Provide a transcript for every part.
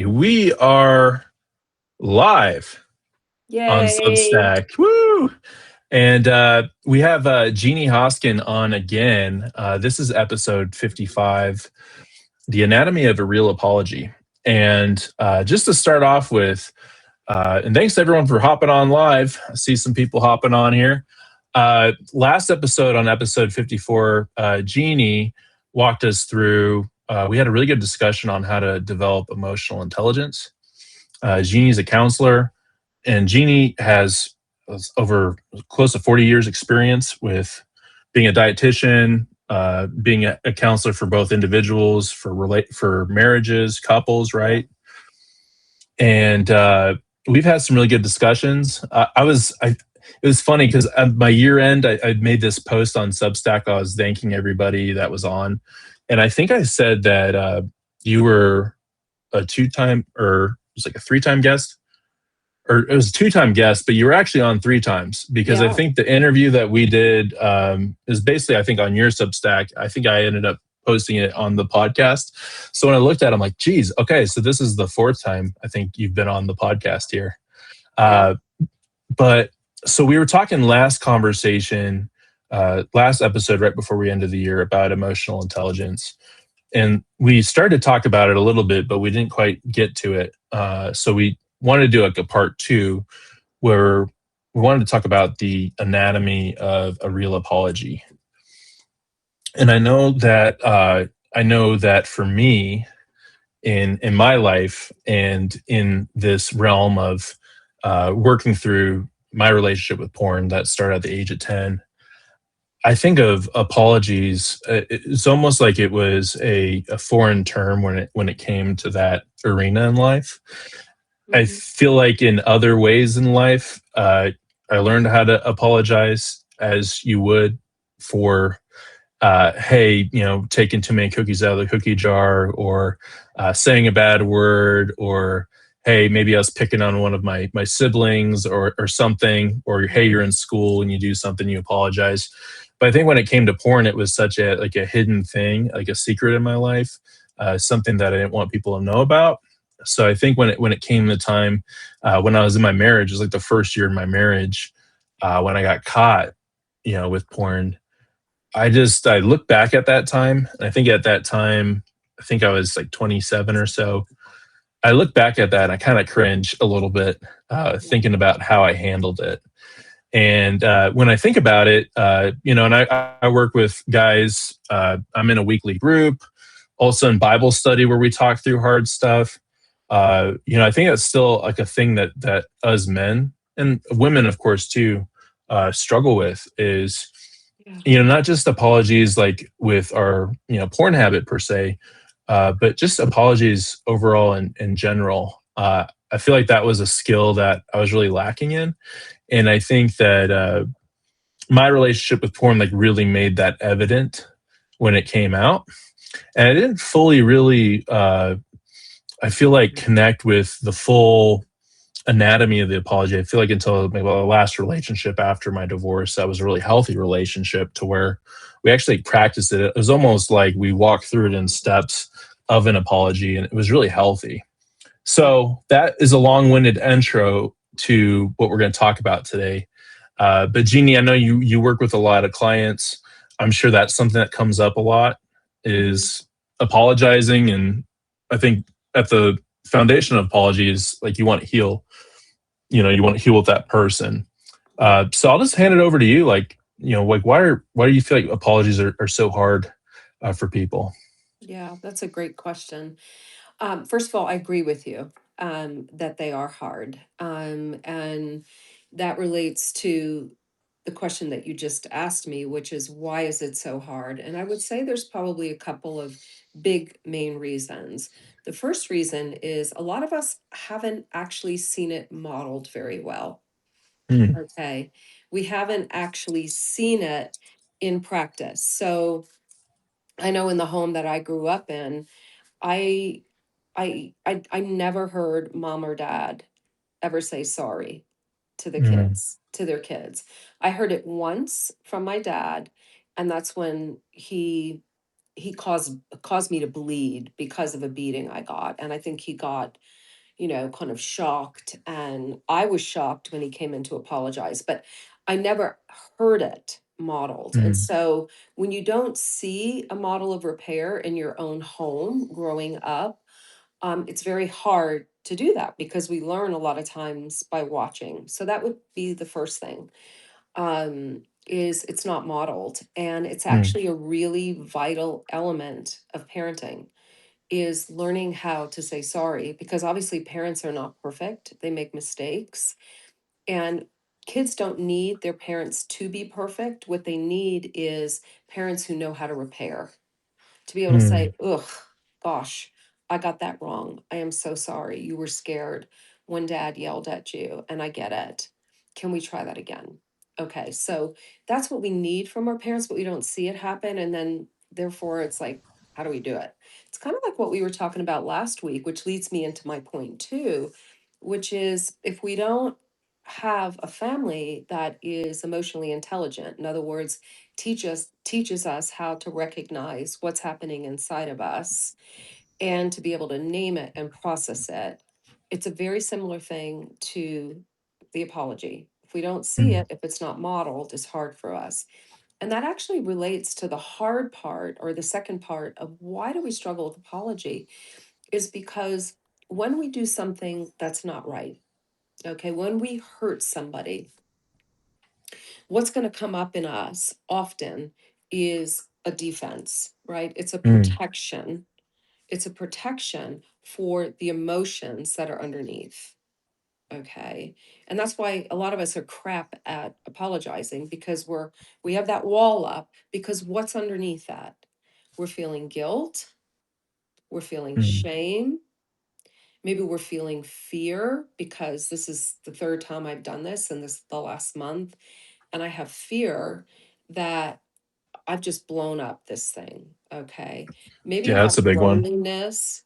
We are live on Yay. Substack. Woo! And we have Jeanie Hosken on again. This is episode 55, The Anatomy of a Real Apology. And just to start off with, and thanks to everyone for hopping on live. I see some people hopping on here. Last episode, on episode 54, Jeanie walked us through, we had a really good discussion on how to develop emotional intelligence. Jeannie's a counselor, and Jeanie has over close to 40 years experience with being a dietitian, being a counselor for both individuals, for marriages, couples, right? And we've had some really good discussions. It was funny because at my year end, I made this post on Substack. I was thanking everybody that was on, and I think I said that you were a two-time, or it was like a three-time guest, or it was a two-time guest, but you were actually on three times, because I Yeah. think the interview that we did is basically, I think, on your Substack. I think I ended up posting it on the podcast. So when I looked at it, I'm like, geez, okay, so this is the fourth time I think you've been on the podcast here. Yeah. But so we were talking last episode, right before we ended the year, about emotional intelligence. And we started to talk about it a little bit, but we didn't quite get to it. So we wanted to do like a part two, where we wanted to talk about the anatomy of a real apology. And I know that for me, in my life, and in this realm of working through my relationship with porn that started at the age of 10, I think of apologies. It's almost like it was a foreign term when it came to that arena in life. I Mhm. feel like in other ways in life, I learned how to apologize as you would for, hey, taking too many cookies out of the cookie jar, or saying a bad word, or hey, maybe I was picking on one of my siblings, or something, or hey, you're in school and you do something, you apologize. But I think when it came to porn, it was such a hidden thing, like a secret in my life, something that I didn't want people to know about. So I think when it came to time, when I was in my marriage, it was like the first year in my marriage, when I got caught, with porn. I look back at that time, and I think at that time, I think I was like 27 or so. I look back at that and I kind of cringe a little bit, thinking about how I handled it. And when I think about it, and I work with guys. I'm in a weekly group, also in Bible study, where we talk through hard stuff. I think that's still like a thing that us men, and women, of course, too, struggle with, is Yeah. not just apologies like with our porn habit per se, but just apologies overall, in general. I feel like that was a skill that I was really lacking in, and I think that my relationship with porn like really made that evident when it came out, and I didn't fully really, I feel like, connect with the full anatomy of the apology. I feel like until maybe the last relationship after my divorce, that was a really healthy relationship, to where we actually practiced it. It was almost like we walked through it in steps of an apology, and it was really healthy. Yeah. So that is a long-winded intro to what we're going to talk about today. But Jeannie, I know you work with a lot of clients. I'm sure that's something that comes up a lot, Mhm. is apologizing. And I think at the foundation of apology is like, you want to heal. You want to heal with that person. Yeah. So I'll just hand it over to you. Like, like, why do you feel like apologies are so hard for people? Yeah. That's a great question. First of all, I agree with you that they are hard. And that relates to the question that you just asked me, which is why is it so hard? And I would say there's probably a couple of big main reasons. The first reason is a lot of us haven't actually seen it modeled very well. Mm, Okay. We haven't actually seen it in practice. So I know in the home that I grew up in, I I never heard mom or dad ever say sorry to the mm, kids, to their kids. I heard it once from my dad, and that's when he he caused me to bleed because of a beating I got. And I think he got, kind of shocked. And I was shocked when he came in to apologize, but I never heard it modeled. And Mm. so when you don't see a model of repair in your own home growing up, it's very hard to do that because we learn a lot of times by watching. So that would be the first thing, is it's not modeled. And it's Mm. actually a really vital element of parenting, is learning how to say sorry, because obviously parents are not perfect. They make mistakes, and kids don't need their parents to be perfect. What they need is parents who know how to repair, to be able to Mm. say, ugh, gosh, I got that wrong. I am so sorry. You were scared when dad yelled at you, and I get it. Can we try that again? Okay, so that's what we need from our parents, but we don't see it happen. And then, therefore, it's like, how do we do it? It's kind of like what we were talking about last week, which leads me into my point two, which is if we don't have a family that is emotionally intelligent, in other words, teaches us how to recognize what's happening inside of us and to be able to name it and process it. It's a very similar thing to the apology. If we don't see Mm. it, if it's not modeled, it's hard for us. And that actually relates to the hard part, or the second part of why do we struggle with apology, is because when we do something that's not right, okay, when we hurt somebody, what's going to come up in us often is a defense, right? It's a Mm. protection. It's a protection for the emotions that are underneath. Okay. And that's why a lot of us are crap at apologizing, because we have that wall up, because what's underneath that? We're feeling guilt, we're feeling Mm. shame, maybe we're feeling fear because this is the third time I've done this in the last month, and I have fear that I've just blown up this thing. Okay. Maybe you Yeah, have that's a big one. loneliness.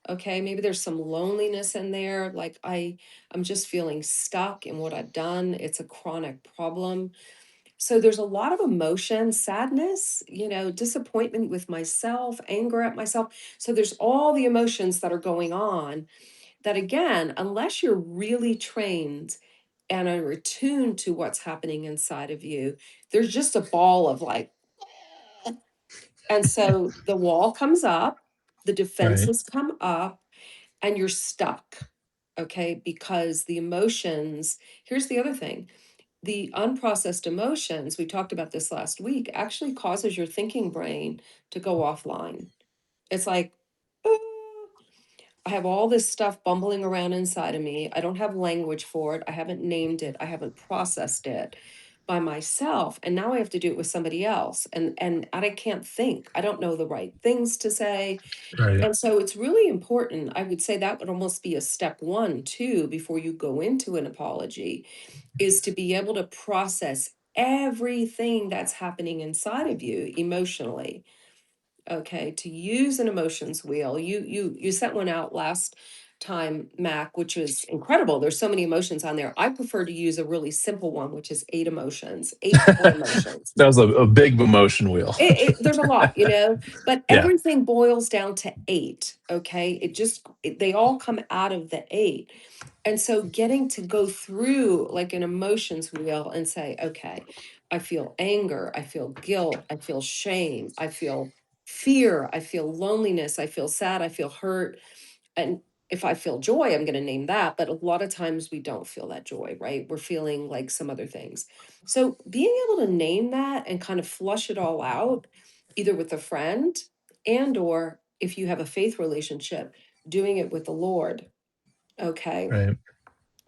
Okay. Maybe there's some loneliness in there. Like I'm just feeling stuck in what I've done. It's a chronic problem. So there's a lot of emotion, sadness, disappointment with myself, anger at myself. So there's all the emotions that are going on that, again, unless you're really trained and are attuned to what's happening inside of you, there's just a ball of like, and so the wall comes up, the Right. defenses come up, and you're stuck. Okay. Because the emotions, here's the other thing, the unprocessed emotions, we talked about this last week, actually causes your thinking brain to go offline. It's like, "Ah, I have all this stuff bumbling around inside of me. I don't have language for it. I haven't named it. I haven't processed it by myself. And now I have to do it with somebody else. And I can't think. I don't know the right things to say. Right. And so it's really important. I would say that would almost be a step one, too, before you go into an apology, is to be able to process everything that's happening inside of you emotionally. Okay, to use an emotions wheel. You sent one out last time, Mac, which was incredible. There's so many emotions on there. I prefer to use a really simple one, which is eight emotions, eight core emotions. That was a big emotion wheel. There's a lot, but Yeah. everything boils down to eight. Okay, they all come out of the eight. And so getting to go through like an emotions wheel and say, okay, I feel anger, I feel guilt, I feel shame, I feel fear, I feel loneliness, I feel sad, I feel hurt. And if I feel joy, I'm going to name that. But a lot of times we don't feel that joy, right? We're feeling like some other things. So being able to name that and kind of flush it all out, either with a friend, and or if you have a faith relationship, doing it with the Lord, okay, Right.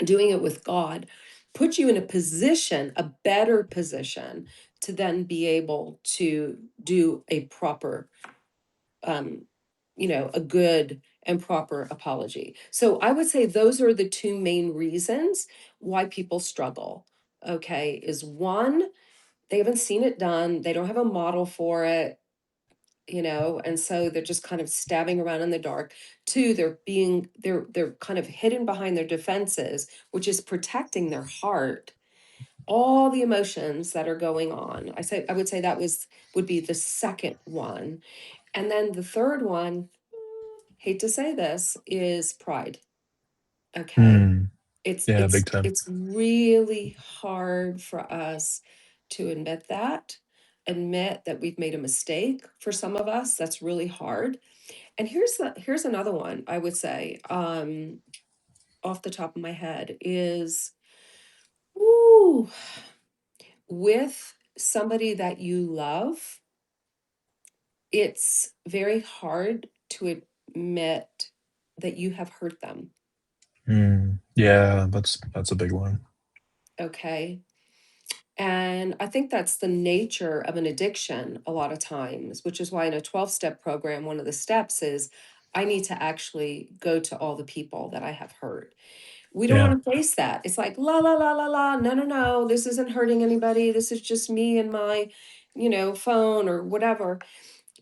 doing it with God, put you in a position, a better position, to then be able to do a proper, um, a good and proper apology. So I would say those are the two main reasons why people struggle. Okay, is one, they haven't seen it done, they don't have a model for it, and so they're just kind of stabbing around in the dark. Two, they're kind of hidden behind their defenses, which is protecting their heart, all the emotions that are going on. I would say that would be the second one. And then the third one, hate to say this, is pride. Okay. Hmm. It's Yeah, big it's time. it's really hard for us to admit that we've made a mistake. For some of us, that's really hard. And here's another one I would say, off the top of my head is, ooh, with somebody that you love, it's very hard to admit that you have hurt them. Hmm. Yeah, that's a big one. Okay. And I think that's the nature of an addiction a lot of times, which is why in a 12-step program, one of the steps is I need to actually go to all the people that I have hurt. We don't Yeah. want to face that. It's like, la, la, la, la, la. No, no, no. This isn't hurting anybody. This is just me and my, phone or whatever.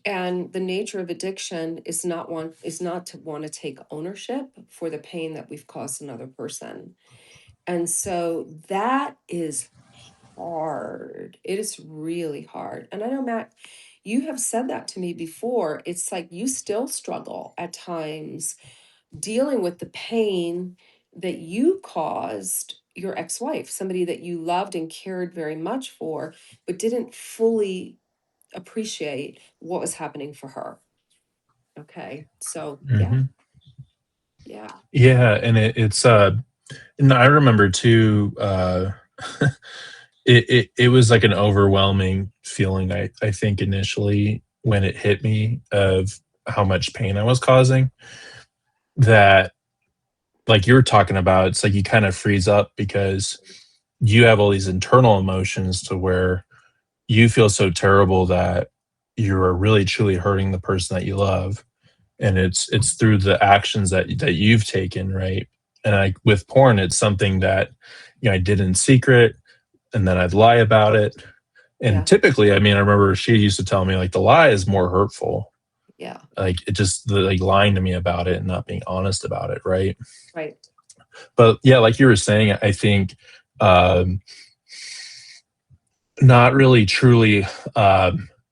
And the nature of addiction is not to want to take ownership for the pain that we've caused another person. And so that is hard. It is really hard. And I know, Matt, you have said that to me before. It's like you still struggle at times dealing with the pain that you caused your ex-wife, somebody that you loved and cared very much for, but didn't fully appreciate what was happening for her. Okay. So yeah, Hmm. yeah, Yeah, and and I remember too, it was like an overwhelming feeling, I think initially when it hit me of how much pain I was causing, that like you were talking about, it's like you kind of freeze up because you have all these internal emotions to where you feel so terrible that you're really truly hurting the person that you love, and it's through the actions that you've taken, right? And I with porn, it's something that I did in secret, and then I'd lie about it. And yeah, typically, I mean, I remember she used to tell me like the lie is more hurtful. yeah, Like it just like lying to me about it and not being honest about it, right? right. But yeah, like you were saying, I think um, not really truly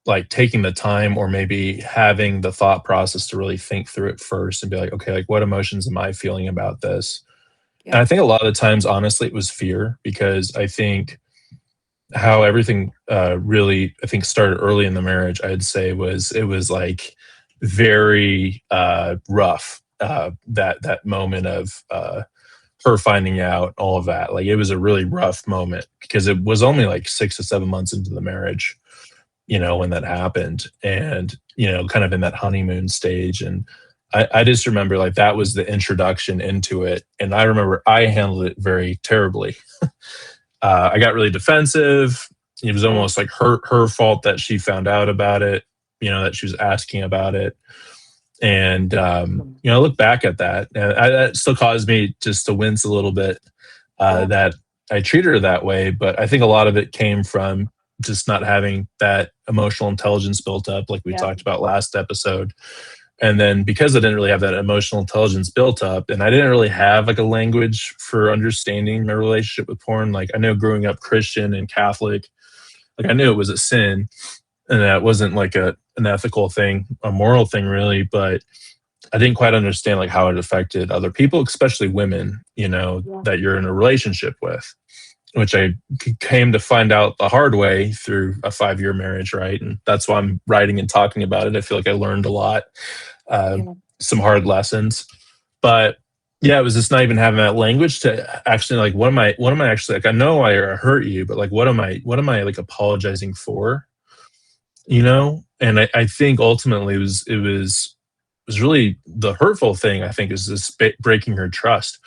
like taking the time or maybe having the thought process to really think through it first and be like, okay, like what emotions am I feeling about this? And I Yep, think a lot of the times, honestly, it was fear because I think how everything really, I think, started early in the marriage, I'd say was it was like very rough. That moment of her finding out all of that, like it was a really rough moment because it was only like 6 to 7 months into the marriage, when that happened, and kind of in that honeymoon stage, and I just remember like that was the introduction into it, and I remember I handled it very terribly. I got really defensive. It was yeah, almost like her fault that she found out about it, that she was asking about it. And I look back at that, and that still caused me just to wince a little bit yeah, that I treated her that way. But I think a lot of it came from just not having that emotional intelligence built up, like we yeah, talked about last episode. And then because I didn't really have that emotional intelligence built up, and I didn't really have like a language for understanding my relationship with porn, like I know growing up Christian and Catholic, like I knew it was a sin and that wasn't like an ethical thing, a moral thing really, but I didn't quite understand like how it affected other people, especially women, yeah, that you're in a relationship with, which I came to find out the hard way through a 5-year marriage, right? And that's why I'm writing and talking about it. I feel like I learned a lot, uh, yeah, some hard lessons, but yeah, it was just not even having that language to actually like, what am I actually like? I know I hurt you, but like, what am I like apologizing for? And I think ultimately it was really the hurtful thing. I think is this breaking her trust,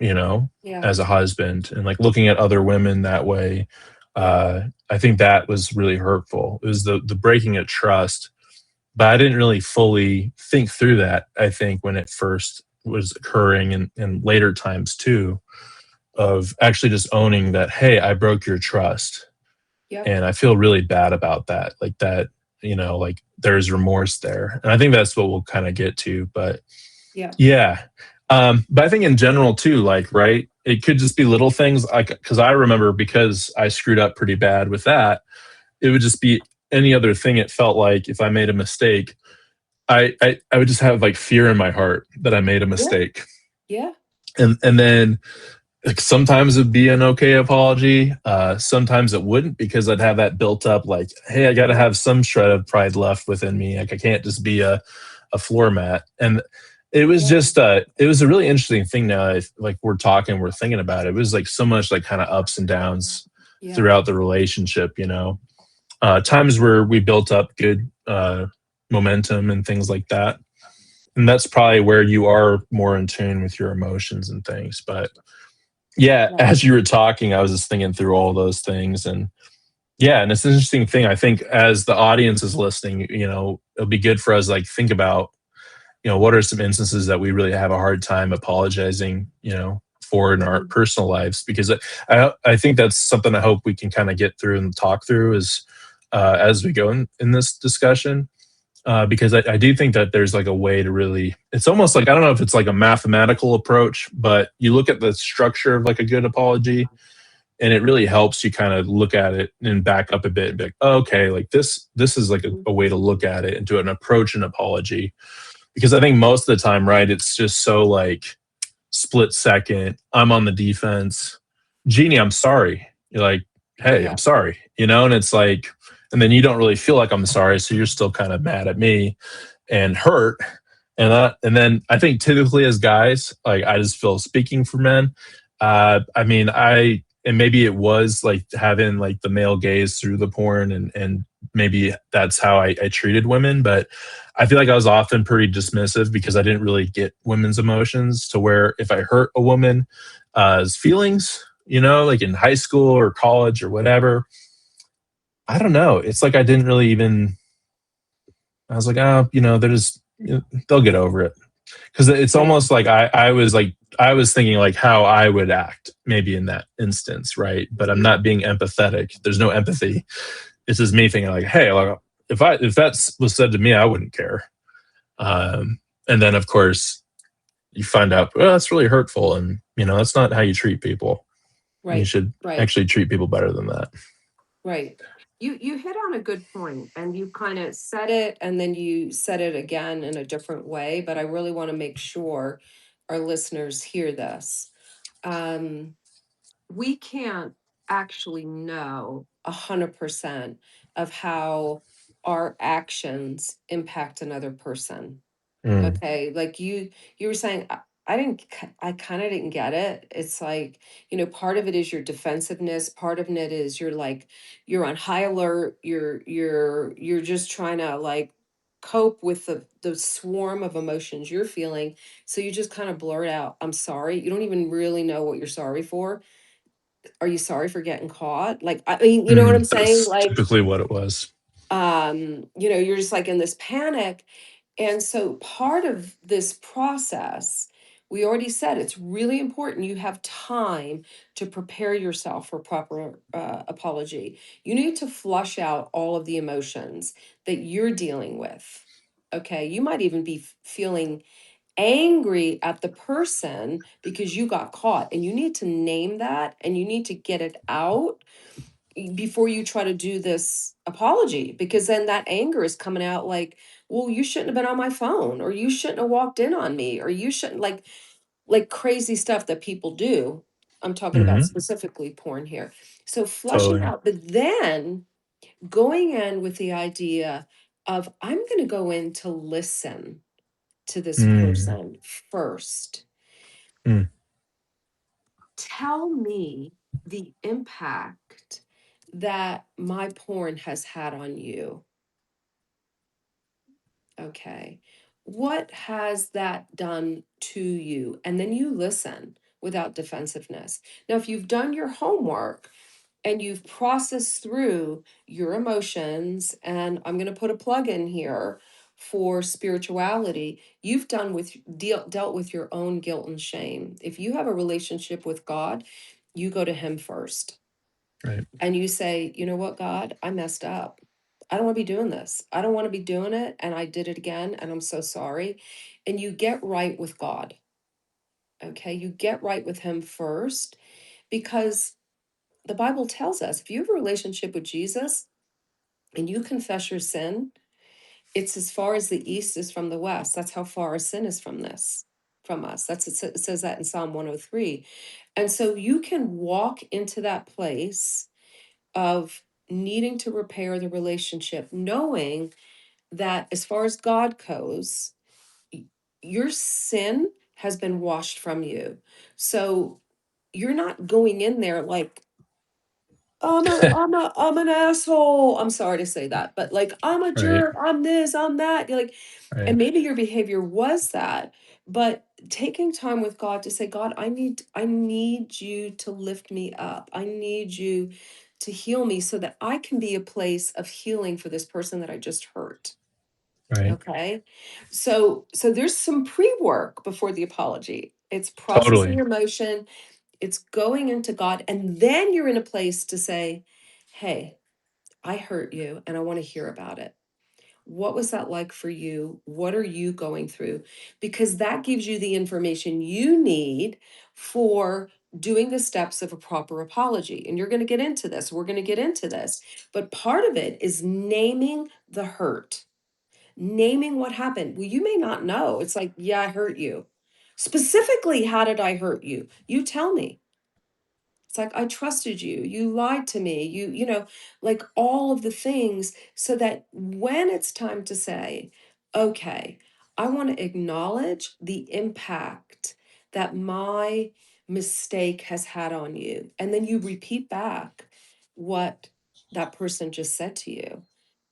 you know, yeah, as a husband and like looking at other women that way. yeah, I think that was really hurtful. It was the breaking of trust, but I didn't really fully think through that. I think when it first was occurring and later times too, of actually just owning that, hey, I broke your trust yep, and I feel really bad about that. Like that, like there's remorse there, and I think that's what we'll kind of get to. But yeah, yeah, but I think in general too, like right, it could just be little things. Like because I remember because I screwed up pretty bad with that, it would just be any other thing. It felt like if I made a mistake, I would just have like fear in my heart that I made a Yeah. mistake. Yeah. And then like sometimes it'd be an okay apology. Sometimes it wouldn't because I'd have that built up like, hey, I gotta Yeah. have some shred of pride left within me. Like I can't just be a floor mat. And Yeah. it was a really interesting thing now. Like we're talking, we're thinking about it. It was like so much like kind of ups and downs Yeah. throughout the relationship, you know. Times where we built up good momentum and things like that. And that's probably where you are more in tune with your emotions and things. But yeah, Right. as you were talking, I was just thinking through all those things. And yeah, and it's an interesting thing. I think as the audience is listening, you know, it'll be good for us to like think about, you know, what are some instances that we really have a hard time apologizing, you know, for in our Mhm. personal lives, because I think that's something I hope we can kind of get through and talk through as we go in this discussion. Because I do think that there's like a way to really, it's almost like, I don't know if it's like a mathematical approach, but you look at the structure of like a good apology and it really helps you kind of look at it and back up a bit and be like, oh, okay, like this is like Mhm. a way to look at it and to an approach an apology. Because I think most of the time, right, it's just so like split second, I'm on the defense. Jeanie, I'm sorry. You're like, hey, I'm Yeah. sorry, you know, and it's like, and then you don't really feel like I'm sorry, so you're still kind of mad at me and hurt. And then I think typically as guys, like I just feel speaking for men. I mean, and maybe it was like having like the male gaze through the porn, and maybe that's how I treated women, but I feel like I was often pretty dismissive because I didn't really get women's emotions, to where if I hurt a woman's feelings, you know, like in high school or college or whatever, I don't know. It's like I didn't really even, I was like, oh, you know, they'll get over it. Because it's Right. almost like I was thinking like how I would act maybe in that instance, right? But I'm Mhm. not being empathetic. There's no empathy. It's just me thinking like, hey, like if that was said to me, I wouldn't care. Um, and then of course you find out, well, that's really hurtful, and you know that's not how you treat people. You Right. should Right. actually treat people better than that. Right. You hit on a good point, and you kind of said it and then you said it again in a different way, but I really want to make sure our listeners hear this. Um, we can't actually know 100% of how our actions impact another person. Mm, Okay, like you were saying, I didn't I kind of didn't get it. It's like, part of it is your defensiveness, part of it is you're like you're on high alert, you're just trying to like cope with the swarm of emotions you're feeling. So you just kind of blurt out, I'm sorry. You don't even really know what you're sorry for. Are you sorry for getting caught? Like, I mean, you know what I'm saying? that's Like, typically what it was. you're just like in this panic. And so part of this process, we already said it's really important you have time to prepare yourself for proper apology. You need to flush out all of the emotions that you're dealing with. Okay, you might even be feeling angry at the person because you got caught, and you need to name that and you need to get it out before you try to do this apology, because then that anger is coming out like, well, you shouldn't have been on my phone, or you shouldn't have walked in on me, or you shouldn't, like crazy stuff that people do. I'm talking about Hmm. specifically porn here. So flushing Totally. out, but then going in with the idea of, I'm going to go in to listen to this Mm, person first. mm, Tell me the impact that my porn has had on you. Okay. What has that done to you? And then you listen without defensiveness. Now, if you've done your homework and you've processed through your emotions, and I'm going to put a plug in here for spirituality, you've dealt with your own guilt and shame. If you have a relationship with God, you go to Him first right. and you say, you know what, God, I messed up. I don't want to be doing this. I don't want to be doing it. And I did it again. And I'm so sorry. And you get right with God. Okay. You get right with Him first, because the Bible tells us if you have a relationship with Jesus and you confess your sin It's as far as the east is from the west. That's how far our sin is from us. It says that in Psalm 103. And so you can walk into that place of needing to repair the relationship, knowing that as far as God goes, your sin has been washed from you. So you're not going in there like, I'm an asshole. I'm sorry to say that, but like, I'm a Right. jerk. I'm this, I'm that. You're like, and Right. maybe your behavior was that, but taking time with God to say, God, I need you to lift me up. I need you to heal me so that I can be a place of healing for this person that I just hurt. Right. Okay. So there's some pre-work before the apology. It's processing Totally. your emotion, it's going into God, and then you're in a place to say, hey, I hurt you and I want to hear about it. What was that like for you? What are you going through? Because that gives you the information you need for doing the steps of a proper apology. And you're going to get into this. We're going to get into this. But part of it is naming the hurt, naming what happened. Well, you may not know. It's like, yeah, I hurt you. Specifically, how did I hurt you? You tell me. It's like, I trusted you. You lied to me. Like all of the things, so that when it's time to say, okay, I want to acknowledge the impact that my mistake has had on you. And then you repeat back what that person just said to you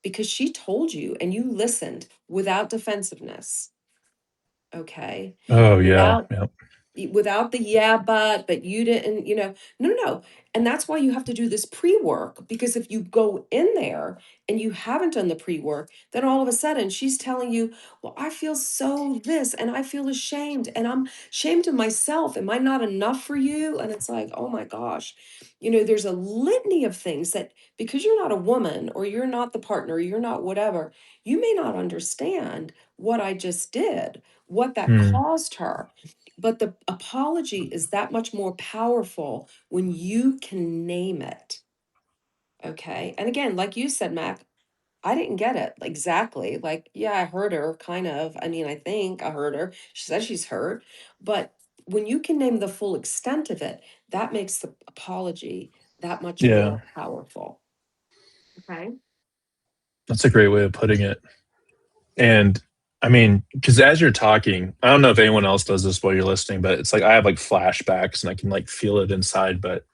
because she told you and you listened without defensiveness. Okay. Oh yeah. Without Yeah. without the yeah but you didn't, no. And that's why you have to do this pre-work, because if you go in there and you haven't done the pre-work, then all of a sudden she's telling you, well, I feel so this and I feel ashamed and I'm ashamed of myself. Am I not enough for you? And it's like, oh my gosh, there's a litany of things that, because you're not a woman or you're not the partner, you're not whatever, you may not understand what I just did, what that Hmm. caused her. But the apology is that much more powerful when you can name it. Okay. And again, like you said, Mac, I didn't get it exactly. Like, yeah, I heard her kind of. I mean, I think I heard her. She says she's hurt. But when you can name the full extent of it, that makes the apology that much Yeah. more powerful. Okay. That's a great way of putting it. And I mean, because as you're talking, I don't know if anyone else does this while you're listening, but it's like I have like flashbacks and I can like feel it inside. But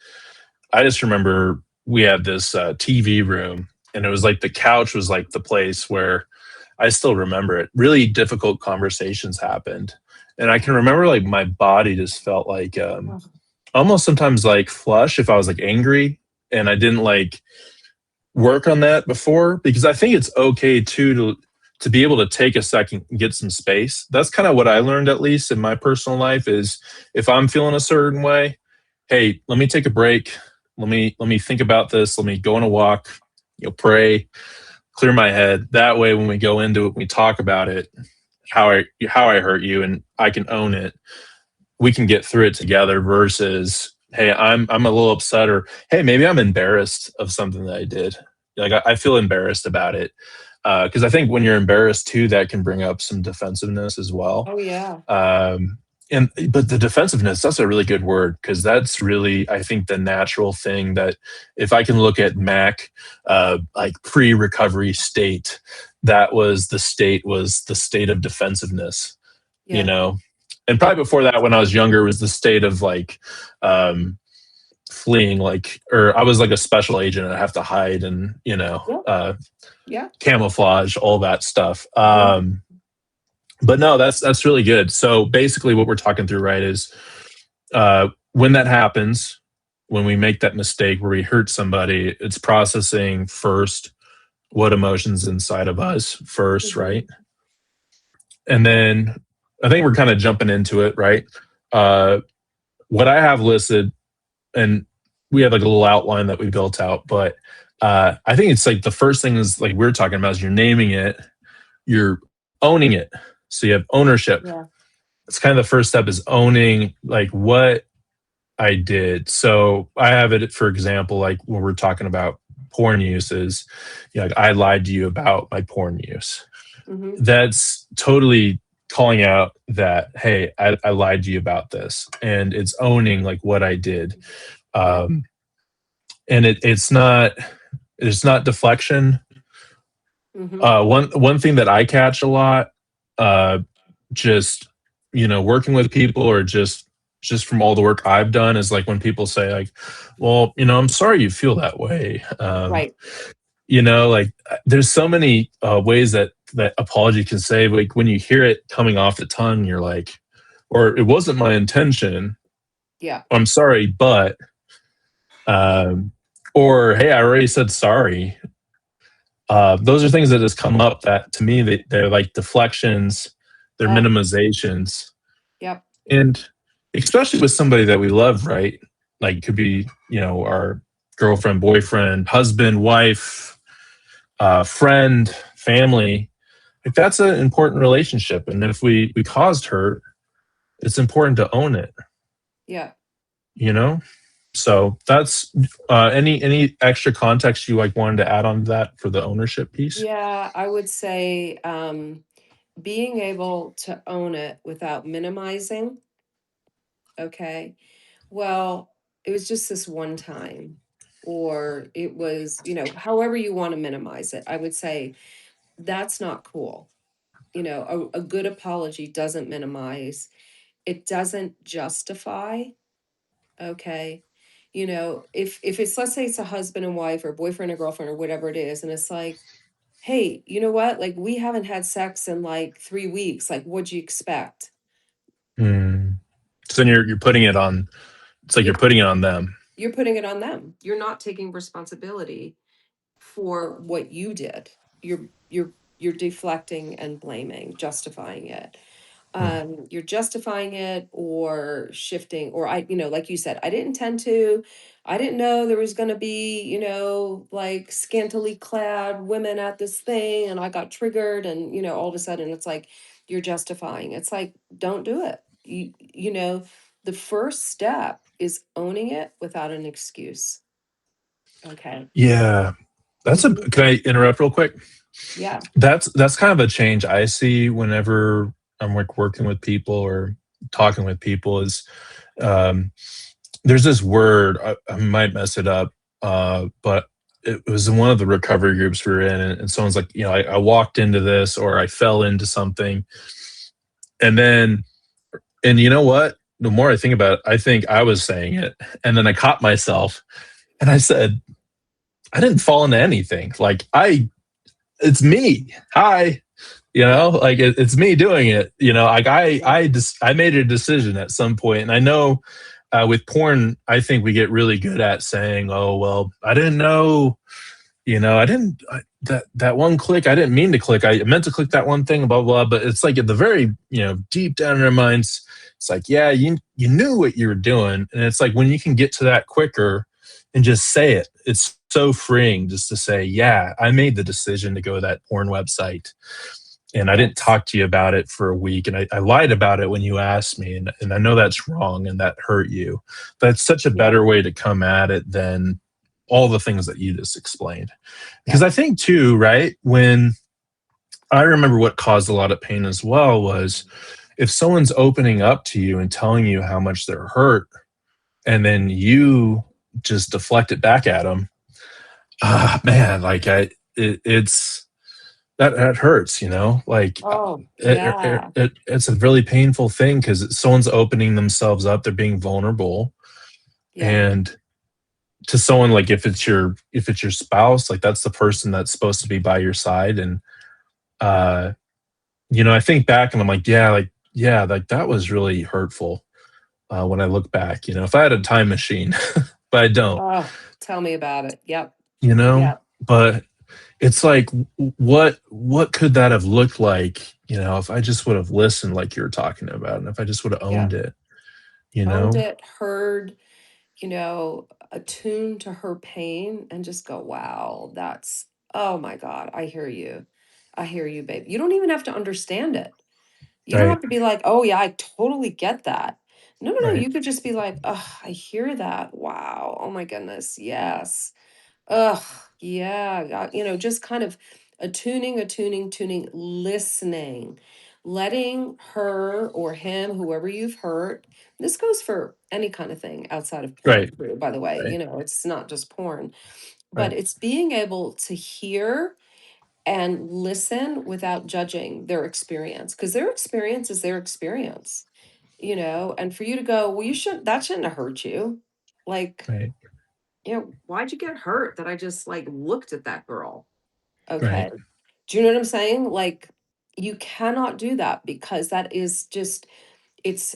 I just remember we had this TV room, and it was like the couch was like the place where I still remember it. Really difficult conversations happened. And I can remember like my body just felt like Oh, almost sometimes like flush if I was like angry and I didn't like work on that before, because I think it's okay too to be able to take a second and get some space. That's kind of what I learned, at least in my personal life, is if I'm feeling a certain way, hey, let me take a break. Let me think about this. Let me go on a walk, pray, clear my head. That way when we go into it, we talk about it, how I hurt you and I can own it. We can get through it together versus, hey, I'm a little upset, or hey, maybe I'm embarrassed of something that I did. Like I feel embarrassed about it. Because I think when you're embarrassed too, that can bring up some defensiveness as well. oh yeah. Um, and but the defensiveness, that's a really good word, because that's really, I think, the natural thing that if I can look at Mac, like pre-recovery state, that was the state of defensiveness, you Yeah. know. And Yeah. probably before that, when I was younger, was the state of like um, fleeing, like, or I was like a special agent and I have to hide and Yeah. Yeah. camouflage, all that stuff. Yeah. But no, that's really good. So basically, what we're talking through, right, is when that happens, when we make that mistake where we hurt somebody, it's processing first what emotions inside of us first, Hmm. right? And then I think we're kind of jumping into it, right? Uh, what I have listed, and we have like a little outline that we built out, but I think it's like the first thing is like we're talking about is you're naming it, you're owning it. So you have ownership. Yeah. It's kind of the first step is owning like what I did. So I have it, for example, like when we're talking about porn use is, like I lied to you about my porn use. Mhm. that's totally calling out that, hey, I lied to you about this, and it's owning like what I did. Yeah. um and it's not deflection. Mhm. One thing that I catch a lot, uh just working with people, or just from all the work I've done, is like when people say like, well, I'm sorry you feel that way. Right. Like, there's so many ways that apology can say, like when you hear it coming off the tongue, you're like, or it wasn't my intention, Yeah. I'm sorry, but um or hey, I already said sorry. Those are things that just come up that to me, they're like deflections, they're Oh, minimizations. yep. And especially with somebody that we love, right? Like, it could be, our girlfriend, boyfriend, husband, wife, friend, family. Like, that's an important relationship. And if we caused hurt, it's important to own it, Yeah. you know? So that's any extra context you like wanted to add on to that for the ownership piece? Yeah, I would say being able to own it without minimizing. Okay. Well, it was just this one time, or it was, however you want to minimize it. I would say that's not cool. A good apology doesn't minimize, it doesn't justify. Okay. If it's, let's say it's a husband and wife or boyfriend or girlfriend or whatever it is, and it's like, hey, you know what? Like, we haven't had sex in like 3 weeks. Like, what'd you expect? Mm. So then you're putting it on. It's like you're You're putting it on them. you're putting it on them. You're not taking responsibility for what you did. You're deflecting and blaming, justifying it. Mm. You're justifying it or shifting, or like you said, I didn't intend to. I didn't know there was going to be, like scantily clad women at this thing, and I got triggered, and all of a sudden it's like you're justifying. It's like, don't do it. The first step is owning it without an excuse. Okay. Yeah, Hmm. can I interrupt real quick? Yeah. That's kind of a change I see whenever I'm like working with people or talking with people, is um, there's this word, I might mess it up, but it was in one of the recovery groups we were in, and someone's like, I walked into this, or I fell into something, and then, and you know what? The more I think about it, I think I was saying it, and then I caught myself, and I said, I didn't fall into anything. Like, it's me. Hi. Yeah. Like, it's me doing it. Like, Yeah. I made a decision at some point, and I know, with porn, I think we get really good at saying, "Oh, well, I didn't know. I didn't that one click. I didn't mean to click. I meant to click that one thing. Blah blah." But it's like at the very deep down in our minds, it's like, yeah, you knew what you were doing, and it's like when you can get to that quicker and just say it. It's so freeing just to say, yeah, I made the decision to go to that porn website, and I didn't Yes. talk to you about it for a week, and I lied about it when you asked me, and I know that's wrong and that hurt you. But it's such a Yeah. better way to come at it than all the things that you just explained. Because Yeah. I think too, right, when I remember what caused a lot of pain as well was if someone's opening up to you and telling you how much they're hurt, and then you just deflect it back at them. Man, like, it's that hurts, like, Oh, yeah. it's a really painful thing because someone's opening themselves up, they're being vulnerable. Yeah. And to someone, like, if it's your spouse, like, that's the person that's supposed to be by your side. And uh I think back and I'm like, yeah, like, that was really hurtful. When I look back, if I had a time machine, but I don't, Oh, tell me about it. Yep. you know Yep. but it's like, what could that have looked like, if I just would have listened, like you were talking about, and if I just would have owned Yep. it, you Owned know it, heard, attuned to her pain, and just go, wow, oh my God, I hear you. I hear you, babe. You don't even have to understand it. You don't right, have to be like, oh yeah, I totally get that. No, no, no. right. You could just be like, oh, I hear that. Wow. Oh my goodness. Yes. Ugh, yeah, just kind of Attuning, listening, letting her or him, whoever you've hurt. This goes for any kind of thing outside of porn, Right. too, by the way. Right. It's not just porn, but Right. it's being able to hear and listen without judging their experience, because their experience is their experience, and for you to go, well, that shouldn't have hurt you. Like, Right. why'd you get hurt that I just like looked at that girl? Okay. Right. Do you know what I'm saying? Like, you cannot do that, because that is just, it's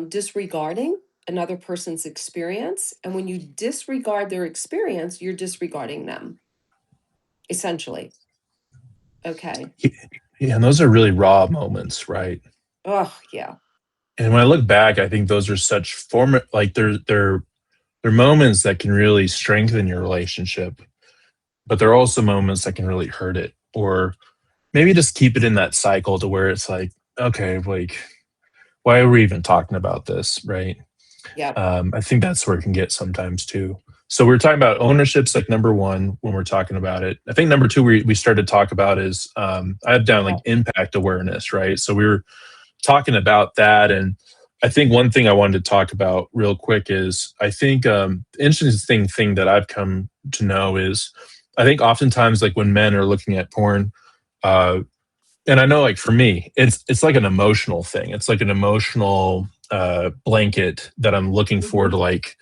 disregarding another person's experience. And when you disregard their experience, you're disregarding them, essentially. Okay. Yeah, and those are really raw moments, right? Oh, yeah. And when I look back, I think those are such like they're moments that can really strengthen your relationship, but they're also moments that can really hurt it, or maybe just keep it in that cycle to where it's like, okay, like why are we even talking about this, right? Yep. I think that's where it can get sometimes too. So we're talking about ownership's like number one when we're talking about it. I think number two we started to talk about is I have down like Yep. impact awareness, right? So we were talking about that, and I think one thing I wanted to talk about real quick is I think the interesting thing that I've come to know is I think oftentimes like when men are looking at porn, uh, and I know like for me, it's like an emotional thing. It's like an emotional blanket that I'm looking for Hmm. to like,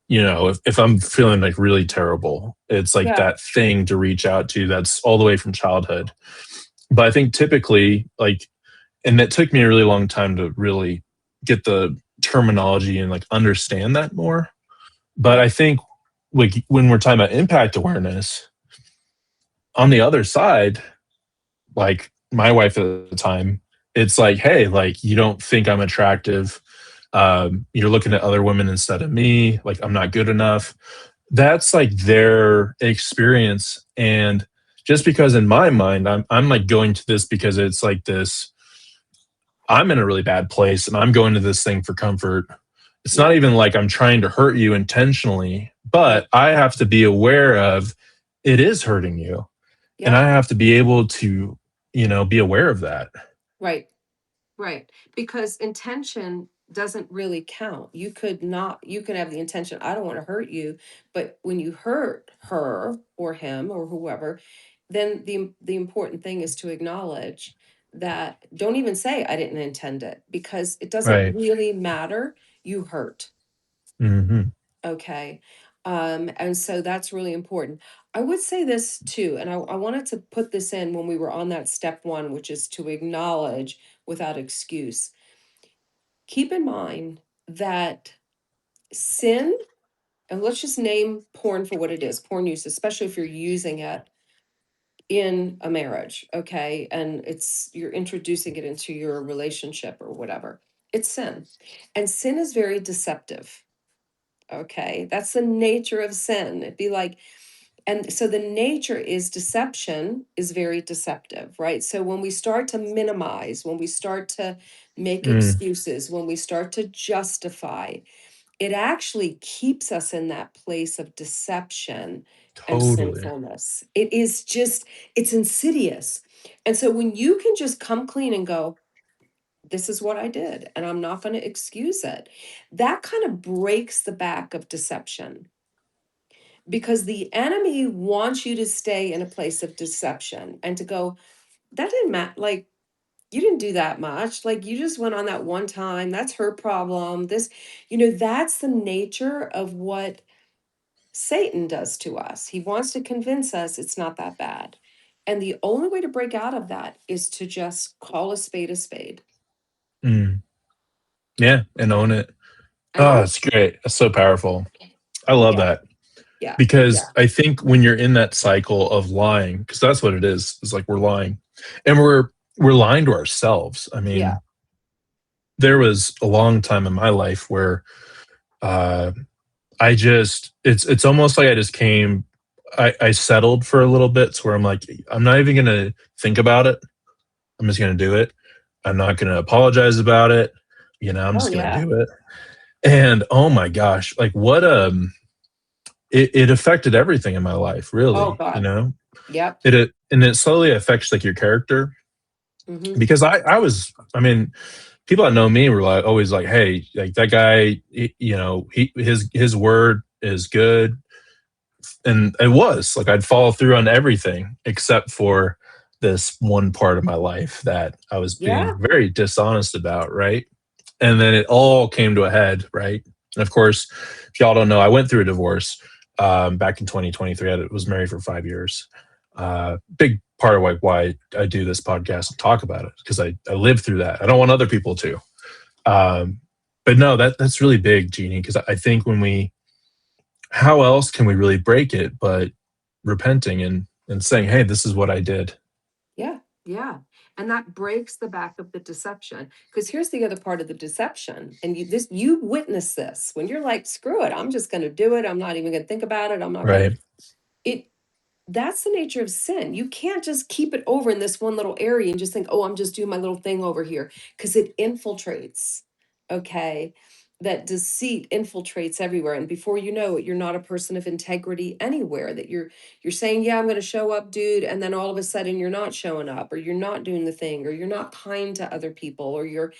if I'm feeling like really terrible, it's like Yeah. that thing to reach out to that's all the way from childhood. But I think typically like, and it took me a really long time to really get the terminology and like understand that more. But I Right. think like when we're talking about impact awareness, on the other side, like my wife at the time, it's like, hey, like you don't think I'm attractive. You're looking at other women instead of me. Like I'm not good enough. That's like their experience. And just because in my mind, I'm like going to this because it's like this, I'm in a really bad place and I'm going to this thing for comfort. It's not Yep. even like I'm trying to hurt you intentionally, Right. but I have to be aware of it is hurting you. And I Yep. have to be able to, be aware of that. Right. Right. Because intention doesn't really count. You can have the intention, I don't want to hurt you. But when you hurt her or him or whoever, then the important thing is to acknowledge that. Don't even say I didn't intend it, because it doesn't Right. really matter. You hurt. Hmm. Okay. And so that's really important. I would say this too, and I wanted to put this in when we were on that step one, which is to acknowledge without excuse. Keep in mind that sin, and let's just name porn for what it is, porn use, especially if you're using it in a marriage, okay? And you're introducing it into your relationship or whatever. It's sin. And sin is very deceptive. Okay. That's the nature of sin. It'd be like, and so the nature is deception is very deceptive, right? So when we start to minimize, when we start to make Mm, excuses, when we start to justify, it actually keeps us in that place of deception and totally. sinfulness. It's insidious. And so when you can just come clean and go, this is what I did, and I'm not going to excuse it, that kind of breaks the back of deception, because the enemy wants you to stay in a place of deception and to go, that didn't matter. Like, you didn't do that much. Like, you just went on that one time. That's her problem. That's the nature of what Satan does to us. He wants to convince us it's not that bad. And the only way to break out of that is to just call a spade a spade Mm, yeah, and own it. and Oh, own it. it's great. That's so powerful. I love Yeah, that yeah, because yeah, I think when you're in that cycle of lying, because that's what it is like we're lying, and we're lying to ourselves. I yeah. mean, there was a long time in my life where uh, it's almost like I just came. I settled for a little bit to where I'm like, I'm not even gonna think about it. I'm just gonna do it. I'm not gonna apologize about it. I'm Oh, just gonna yeah. do it. And oh my gosh, like what it affected everything in my life, Oh, really, God. Yep. And it slowly affects like your character. Hmm. Because I mean, people that know me were like always like, hey, like that guy, his word is good. And it was like I'd follow through on everything except for this one part of my life that I was being Yeah. very dishonest about, right? And then it all came to a head, right? And of course, if y'all don't know, I went through a divorce back in 2023. I was married for 5 years. Big part of like why I do this podcast and talk about it because I lived through that. I don't want other people to. Um, but no, that's really big, Jeannie, because I think how else can we really break it but repenting and saying, hey, this is what I did. Yeah. Yeah. And that breaks the back of the deception. Because here's the other part of the deception. And you witness this when you're like, screw it, I'm just going to do it. I'm not even going to think about it. I'm not going to Right. it That's the nature of sin. You can't just keep it over in this one little area and just think, oh, I'm just doing my little thing over here, because it infiltrates. Okay. That deceit infiltrates everywhere. And before you know it, you're not a person of integrity anywhere. That you're saying, yeah, I'm gonna show up, dude, and then all of a sudden you're not showing up, or you're not doing the thing, or you're not kind to other people, or you're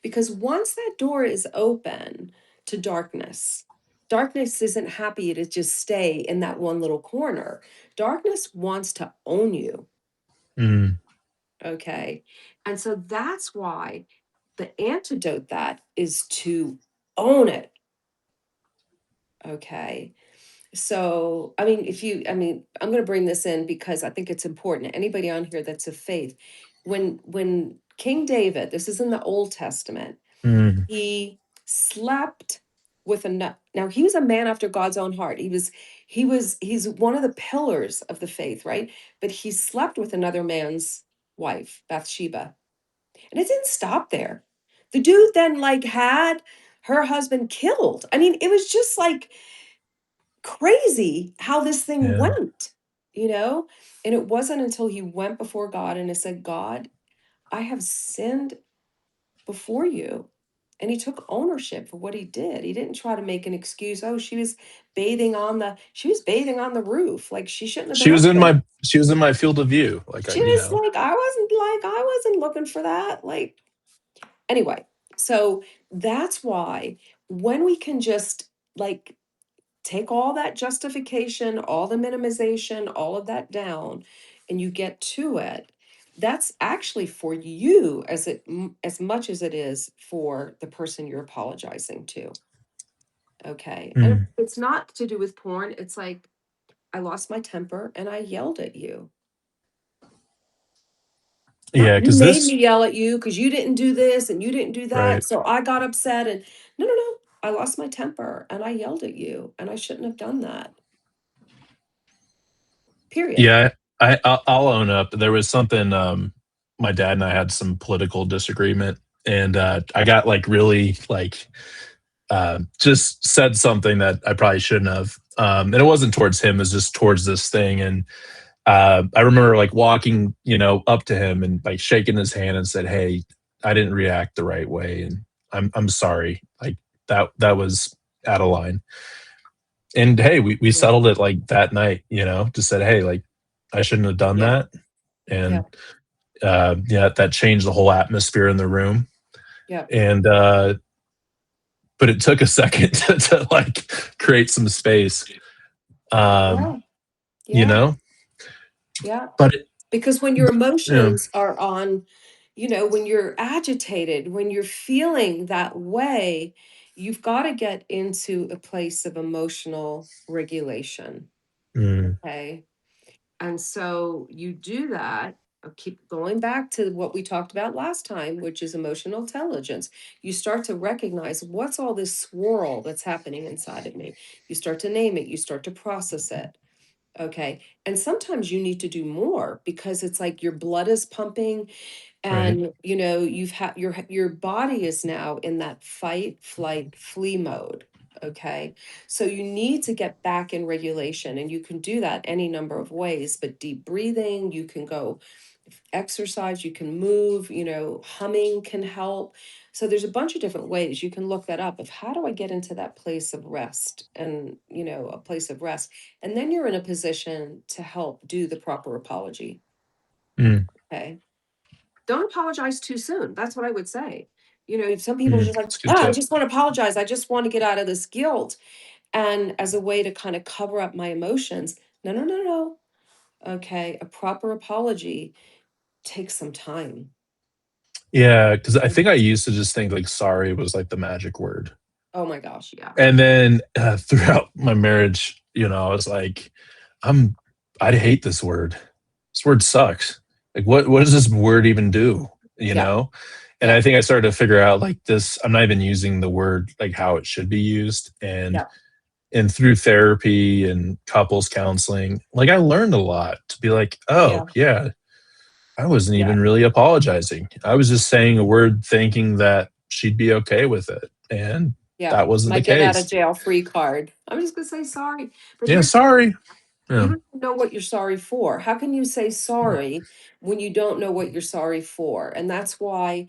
because once that door is open to darkness, darkness isn't happy to just stay in that one little corner. Darkness wants to own you. Mm, Okay. And so that's why the antidote that is to own it. Okay. So, I mean, I'm going to bring this in because I think it's important. Anybody on here that's of faith, when King David, this is in the Old Testament, mm. he slept with a nut. Now he was a man after God's own heart. He's one of the pillars of the faith, right? But he slept with another man's wife, Bathsheba. And it didn't stop there. The dude then like had her husband killed. I mean, it was just like crazy how this thing Yeah. went, you know? And it wasn't until he went before God and he said, God, I have sinned before you. And he took ownership for what he did. He didn't try to make an excuse. Oh, she was bathing on the roof. Like she shouldn't have been up there. She was in my field of view. Like She was I wasn't looking for that. Like anyway, so that's why when we can just like take all that justification, all the minimization, all of that down, and you get to it, that's actually for you as much as it is for the person you're apologizing to. Okay. And Mm. it's not to do with porn. It's like, I lost my temper and I yelled at you. Not Yeah, you because made this me yell at you because you didn't do this and you didn't do that. right. So I got upset and no, no, no. I lost my temper and I yelled at you and I shouldn't have done that. Period. Yeah, I'll own up. There was something. My dad and I had some political disagreement, and I got like really like just said something that I probably shouldn't have. And it wasn't towards him; it was just towards this thing. And I remember like walking, up to him and like shaking his hand and said, "Hey, I didn't react the right way, and I'm sorry. Like that was out of line." And hey, we Yeah. settled it like that night, just said, hey, like I shouldn't have done Yeah. that. Yeah. And yeah, that changed the whole atmosphere in the room. Yeah. And but it took a second to like create some space. Um, Yeah. you Yeah. know, Yeah. but it, Because when your you know, emotions are on, when you're agitated, when you're feeling that way, you've got to get into a place of emotional regulation. mm, Okay. And so you do that. I'll keep going back to what we talked about last time, which is emotional intelligence. You start to recognize what's all this swirl that's happening inside of me. You start to name it, you start to process it. Okay. And sometimes you need to do more because it's like your blood is pumping right. and you've had your body is now in that fight, flight, flee mode. Okay. So you need to get back in regulation and you can do that any number of ways, but deep breathing, you can go exercise, you can move, humming can help. So there's a bunch of different ways you can look that up of how do I get into that place of rest and, a place of rest. And then you're in a position to help do the proper apology. Mm, Okay. Don't apologize too soon. That's what I would say. Some people are just like, that's a good oh, I tip. just want to apologize. I just want to get out of this guilt. And as a way to kind of cover up my emotions. No, no, no, no. Okay. A proper apology takes some time. Yeah, because I think I used to just think like sorry was like the magic word. Oh my gosh. Yeah. And then throughout my marriage, I was like, I'm, I hate this word. This word sucks. Like, what does this word even do? You Yeah. know? And Yeah. I think I started to figure out like this, I'm not even using the word like how it should be used. Yeah. And through therapy and couples counseling, like I learned a lot to be like, oh, Yeah. yeah, I wasn't Yeah. even really apologizing. I was just saying a word thinking that she'd be okay with it. And Yeah. that wasn't My the get out of case. jail free card. I'm just going to say sorry. But Yeah, here's sorry. you Yeah. don't know what you're sorry for. How can you say sorry when you don't know what you're sorry for? And that's why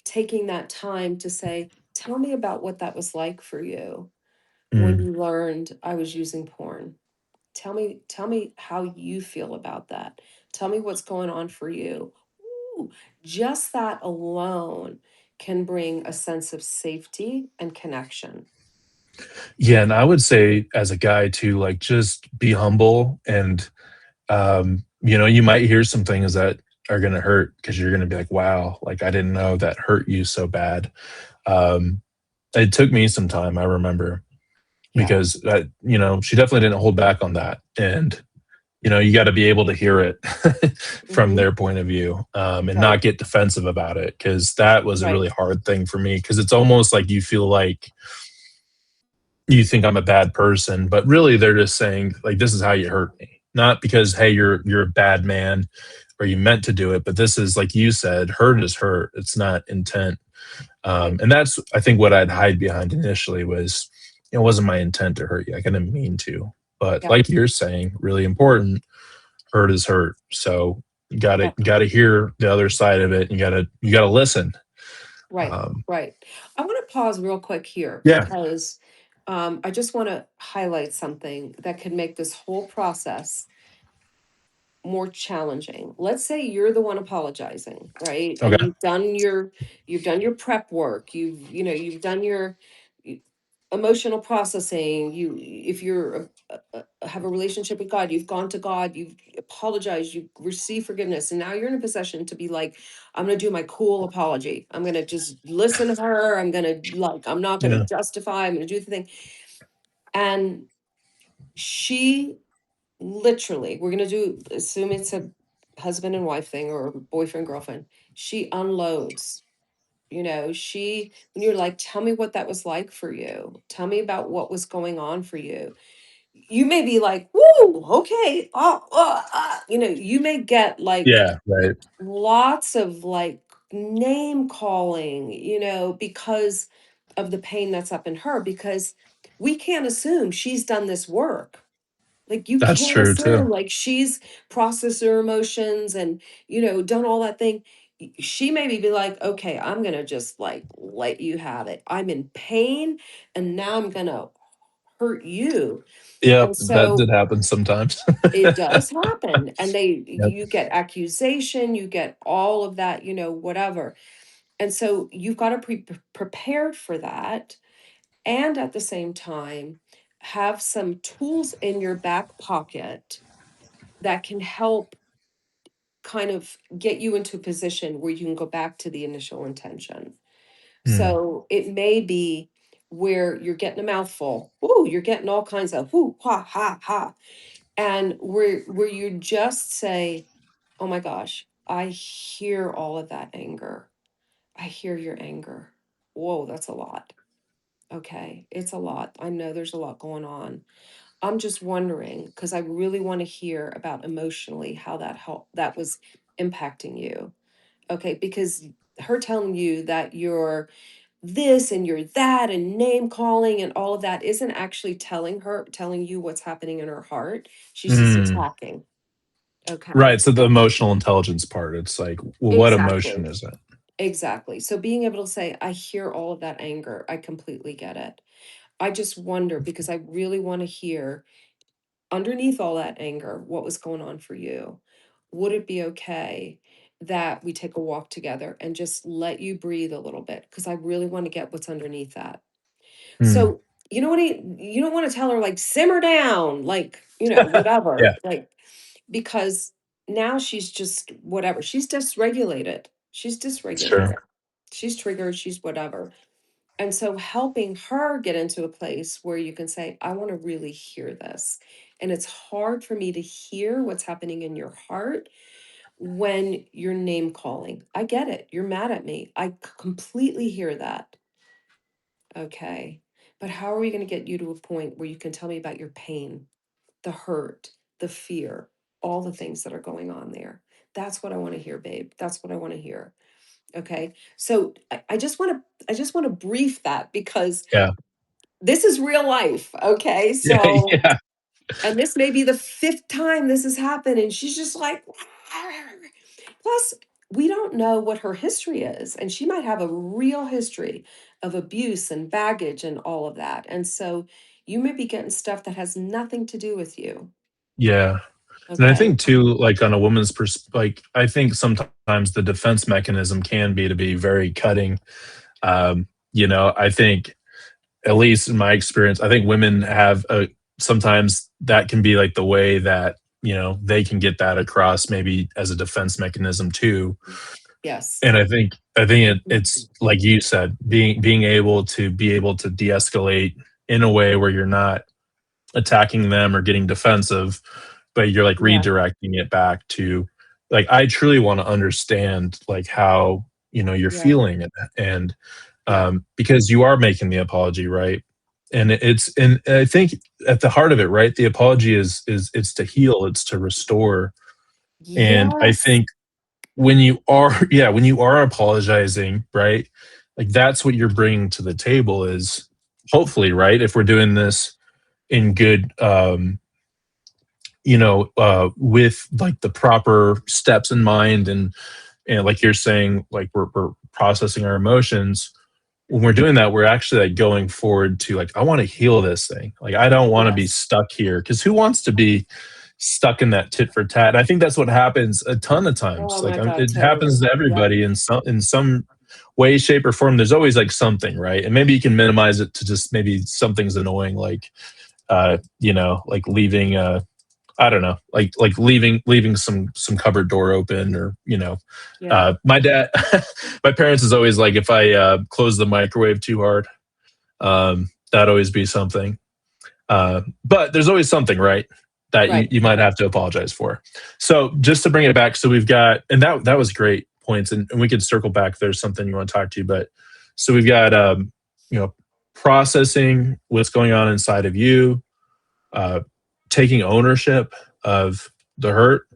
taking that time to say, tell me about what that was like for you when Mm. you learned I was using porn. Tell me how you feel about that. Tell me what's going on for you. Ooh, just that alone can bring a sense of safety and connection. Yeah, and I would say as a guy too, like just be humble and you might hear some things that are gonna hurt because you're gonna be like, wow, like I didn't know that hurt you so bad. Um, it took me some time, I remember, Yeah. because she definitely didn't hold back on that. And you got to be able to hear it from Hmm. their point of view, and Right. not get defensive about it because that was a Right. really hard thing for me because it's almost like you feel like you think I'm a bad person, but really they're just saying like this is how you hurt me. Not because hey you're a bad man or you meant to do it, but this is like you said, hurt is hurt. It's not intent. Right. And that's I think what I'd hide behind initially was it wasn't my intent to hurt you. Like I didn't mean to. But Yeah. like you're saying, really important, hurt is hurt. So you gotta Yeah. you gotta hear the other side of it. You gotta listen. Right, Um, right. I want to pause real quick here yeah. because I just want to highlight something that could make this whole process more challenging. Let's say you're the one apologizing, right? And Okay. you've done your prep work. You've done your y- emotional processing. If you're have a relationship with God, you've gone to God, you've apologized, you receive forgiveness, and now you're in a position to be like, I'm gonna do my cool apology. I'm gonna just listen to her. I'm not gonna Yeah. justify. I'm gonna do the thing. And she literally, we're gonna assume it's a husband and wife thing or boyfriend girlfriend. She unloads. When you're like, tell me what that was like for you. Tell me about what was going on for you. You may be like, woo, okay. You may get like Yeah. Right. lots of like name calling, because of the pain that's up in her, because we can't assume she's done this work. Like you That's can't true too. assume like she's processed her emotions and done all that thing. She maybe be like, okay, I'm gonna just like let you have it. I'm in pain and now I'm gonna hurt you. Yep. And That did so happen sometimes. it does happen. And Yep. you get accusation, you get all of that, whatever. And so you've got to be prepared for that. And at the same time, have some tools in your back pocket that can help kind of get you into a position where you can go back to the initial intention. Mm. So it may be where you're getting a mouthful. Ooh, you're getting all kinds of whoo, ha, ha, ha. And where you just say, oh my gosh, I hear all of that anger. I hear your anger. Whoa, that's a lot. Okay, it's a lot. I know there's a lot going on. I'm just wondering because I really want to hear about emotionally how that was impacting you. Okay, because her telling you that you're this and you're that and name calling and all of that isn't actually telling you what's happening in her heart. She's just Mm. attacking. Okay. Right. So the emotional intelligence part, it's like, well, what emotion Exactly. is it? Exactly. So being able to say, I hear all of that anger. I completely get it. I just wonder because I really want to hear underneath all that anger, what was going on for you? Would it be okay that we take a walk together and just let you breathe a little bit? Because I really want to get what's underneath that. Mm, So, you know what? You don't want to tell her, like, simmer down, like, yeah, whatever, like, because now she's just whatever. She's dysregulated. She's dysregulated. sure. She's triggered. She's whatever. And so helping her get into a place where you can say, I want to really hear this. And it's hard for me to hear what's happening in your heart when you're name calling. I get it. You're mad at me. Completely hear that. Okay. But how are we going to get you to a point where you can tell me about your pain, the hurt, the fear, all the things that are going on there? That's what I want to hear, babe. That's what I want to hear. Okay. So I just want to brief that because Yeah. this is real life. Okay. Yeah. So, Yeah. and this may be the fifth time this has happened. And she's just like, plus, we don't know what her history is. And she might have a real history of abuse and baggage and all of that. And so you may be getting stuff that has nothing to do with you. Yeah. And I Okay. think too, like on a woman's like I think sometimes the defense mechanism can be to be very cutting. I think at least in my experience, I think women have a sometimes that can be like the way that, they can get that across maybe as a defense mechanism too. Yes. And it's like you said, being able to de-escalate in a way where you're not attacking them or getting defensive, but you're like Yeah. redirecting it back to like I truly want to understand like how you're Yeah. feeling and Yeah. because you are making the apology, right? And I think at the heart of it, right, the apology is it's to heal, it's to restore. And I Yes. think when you are yeah, when you are apologizing, right, like that's what you're bringing to the table is hopefully, right, if we're doing this in good with like the proper steps in mind and like you're saying, like we're processing our emotions. When we're doing that, we're actually like going forward to like, I want to heal this thing. Like I don't want to be Yes. stuck here because who wants to be stuck in that tit for tat? I think that's what happens a ton of times. Oh Like my God. it happens Totally. to Yep. everybody in some way, shape, or form. There's always like something, right? And maybe you can minimize it to just maybe something's annoying, like like leaving I don't know, like leaving some cupboard door open, or Yeah. my dad, my parents is always like if I close the microwave too hard, that'd always be something. But there's always something, right, that you, Right. you might have to apologize for. So just to bring it back, so we've got, and that was great points, and we could circle back if there's something you want to talk to, but so we've got you know processing what's going on inside of you, uh, taking ownership of the hurt,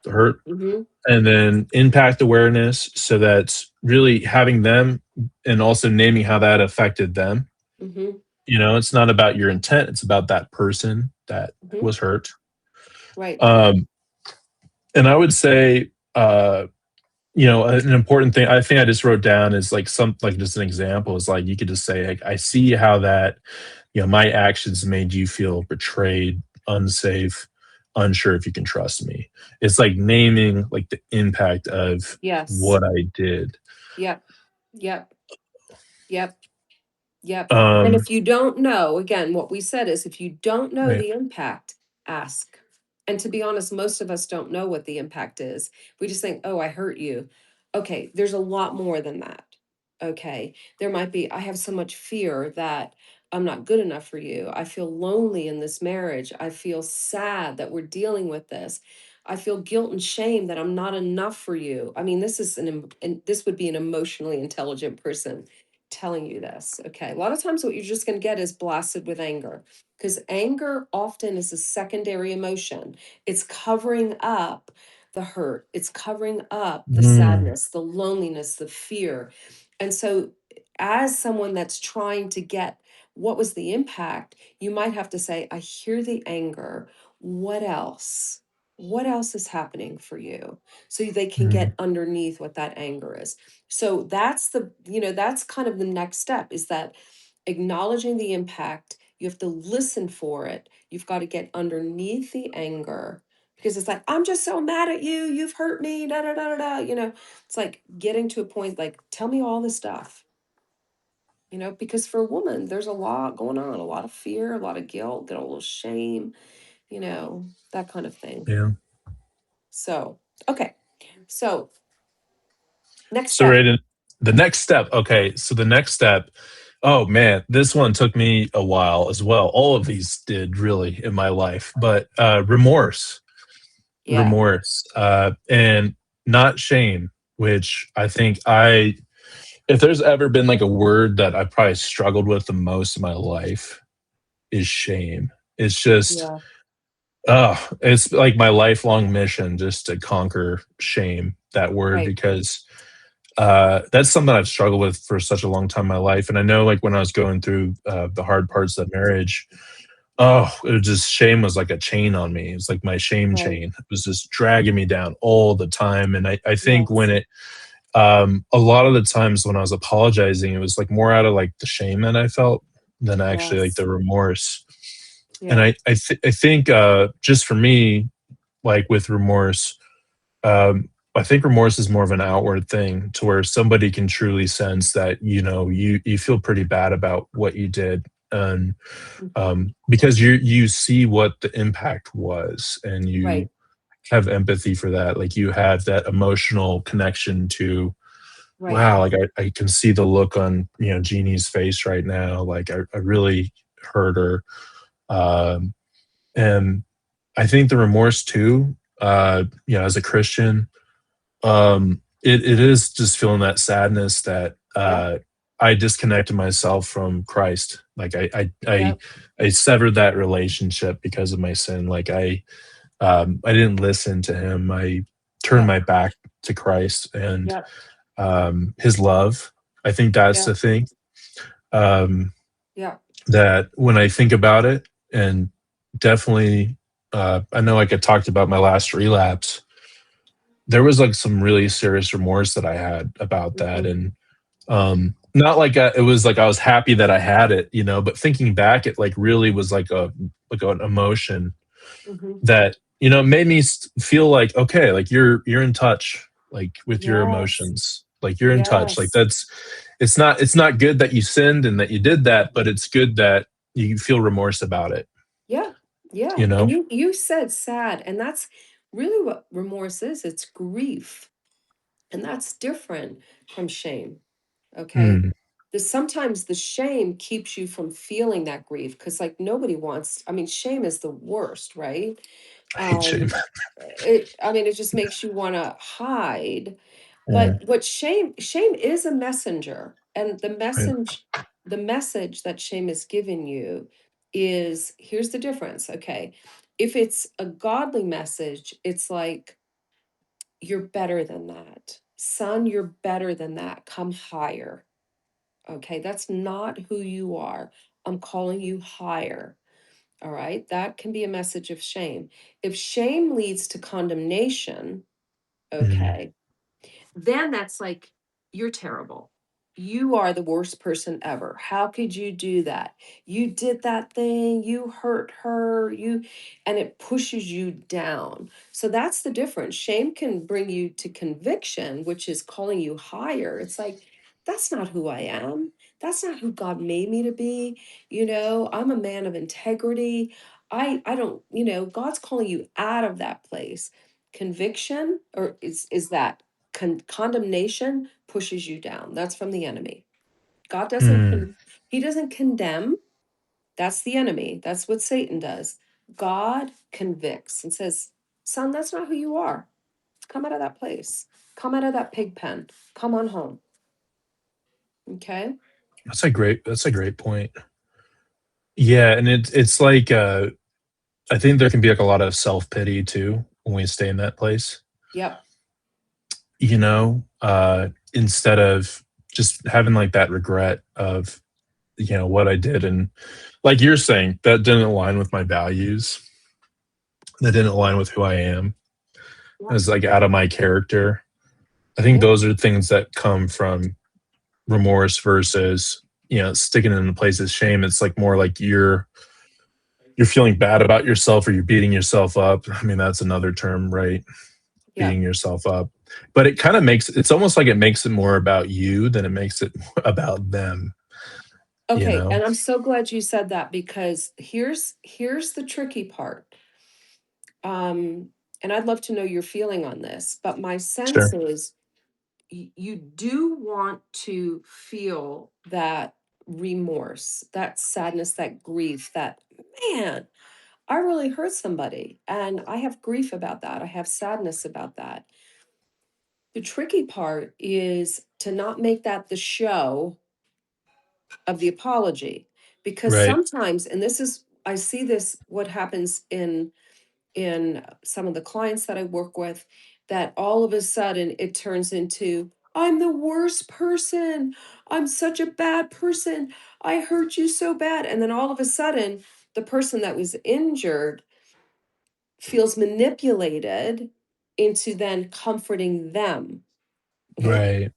the hurt, Mm-hmm. and then impact awareness. So that's really having them and also naming how that affected them. Mm-hmm. It's not about your intent, it's about that person that Mm-hmm. was hurt. Right. Um, and I would say, an important thing I think I just wrote down is like like just an example is like you could just say, like, I see how that my actions made you feel betrayed, unsafe, unsure if you can trust me. It's like naming like the impact of Yes. what I did. Yep. Yep. Yep. Yep. And Um, if you don't know, again, what we said is if you don't know right. the impact, ask. And to be honest, most of us don't know what the impact is. We just think, oh, I hurt you. Okay, there's a lot more than that. Okay. There might be, I have so much fear that I'm not good enough for you. I feel lonely in this marriage. I feel sad that we're dealing with this. I feel guilt and shame that I'm not enough for you. I mean, this is and this would be an emotionally intelligent person telling you this. Okay. A lot of times what you're just going to get is blasted with anger because anger often is a secondary emotion. It's covering up the hurt, it's covering up the Mm, sadness, the loneliness, the fear. And so, as someone that's trying to get what was the impact, you might have to say, I hear the anger. What else? what else is happening for you, so they can Mm, get underneath what that anger is. So that's the, that's kind of the next step, is that acknowledging the impact. You have to listen for it. You've got to get underneath the anger, because it's like, I'm just so mad at you. You've hurt me. Da da da da da. It's like getting to a point like, tell me all this stuff. Because for a woman, there's a lot going on, a lot of fear, a lot of guilt, get a little shame, that kind of thing. yeah. So, okay. So, next So step. right in the next step. Okay, so the next step. Oh man, this one took me a while as well. All of these did really in my life, but remorse, Yeah. and not shame. Which I think if there's ever been like a word that I probably struggled with the most in my life, is shame. It's just, Yeah. it's like my lifelong mission just to conquer shame, that word, Right. because that's something I've struggled with for such a long time in my life. And I know, like, when I was going through the hard parts of marriage, it was just, shame was like a chain on me. It was like my shame Right. chain. It was just dragging me down all the time. And I think when Yes. a lot of the times when I was apologizing, it was like more out of like the shame that I felt than actually like Yes. the remorse. And Yeah. I think just for me, like with remorse, I think remorse is more of an outward thing, to where somebody can truly sense that, you feel pretty bad about what you did, and Hmm. because you see what the impact was, and you Right. have empathy for that. Like, you have that emotional connection to, Right. wow, like I can see the look on Jeannie's face right now. Like, I really hurt her, um, and I think the remorse too. As a Christian, it is just feeling that sadness that Yeah. I disconnected myself from Christ. Like, Yeah. I severed that relationship because of my sin. Like, I didn't listen to him. I turned Yeah. my back to Christ and Yeah. his love. I think that's Yeah. the thing, um, Yeah. that when I think about it, and definitely, I know, like I talked about my last relapse, there was like some really serious remorse that I had about that. Hmm. And not like it was like I was happy that I had it, but thinking back, it like really was like an emotion Hmm. that made me feel like, okay, like you're in touch, like with your Yes. emotions, like you're in touch, like Yes. that's, it's not good that you sinned and that you did that, but it's good that you feel remorse about it, Yeah. Yeah. you And know. you said sad, and that's really what remorse is. It's grief. And that's different from shame. Okay. Mm, Sometimes the shame keeps you from feeling that grief, because like nobody wants, I mean, shame is the worst, right? I hate shame. It just makes you want to hide. But Mm, what shame is a messenger, and right. the message that shame is giving you is, here's the difference. Okay. If it's a godly message, it's like, you're better than that. Son, you're better than that. Come higher. Okay. That's not who you are. I'm calling you higher. All right. That can be a message of shame. If shame leads to condemnation, Mm, okay, then that's like, you're terrible. You are the worst person ever. How could you do that? You did that thing, you hurt her, and it pushes you down. So that's the difference. Shame can bring you to conviction, which is calling you higher. It's like, that's not who I am. That's not who God made me to be. I'm a man of integrity. I don't, God's calling you out of that place. Conviction, or is that condemnation, pushes you down. That's from the enemy. God doesn't mm. he doesn't condemn. That's the enemy. That's what Satan does. God convicts and says, son, that's not who you are. Come out of that place. Come out of that pig pen. Come on home. Okay. That's a great point. Yeah, and it's like, I think there can be like a lot of self-pity too when we stay in that place, Yep. instead of just having like that regret of, what I did, and like you're saying, that didn't align with my values. that didn't align with who I am. Yeah. As like out of my character. I think Yeah. those are things that come from remorse versus, sticking in a place of shame. It's like more like you're feeling bad about yourself or you're beating yourself up. I mean, that's another term, right? Yeah. Beating yourself up. But it kind of makes it's almost like it makes it more about you than it makes it about them, you Okay, know? and I'm so glad you said that because here's the tricky part. Um, and I'd love to know your feeling on this, but my sense Sure. is you do want to feel that remorse, that sadness, that grief, that man, I really hurt somebody and I have grief about that. I have sadness about that. The tricky part is to not make that the show of the apology because Right. sometimes, and this is, I see this what happens in some of the clients that I work with, that all of a sudden it turns into, I'm the worst person. I'm such a bad person. I hurt you so bad. And then all of a sudden, the person that was injured feels manipulated into then comforting them. Okay. Right.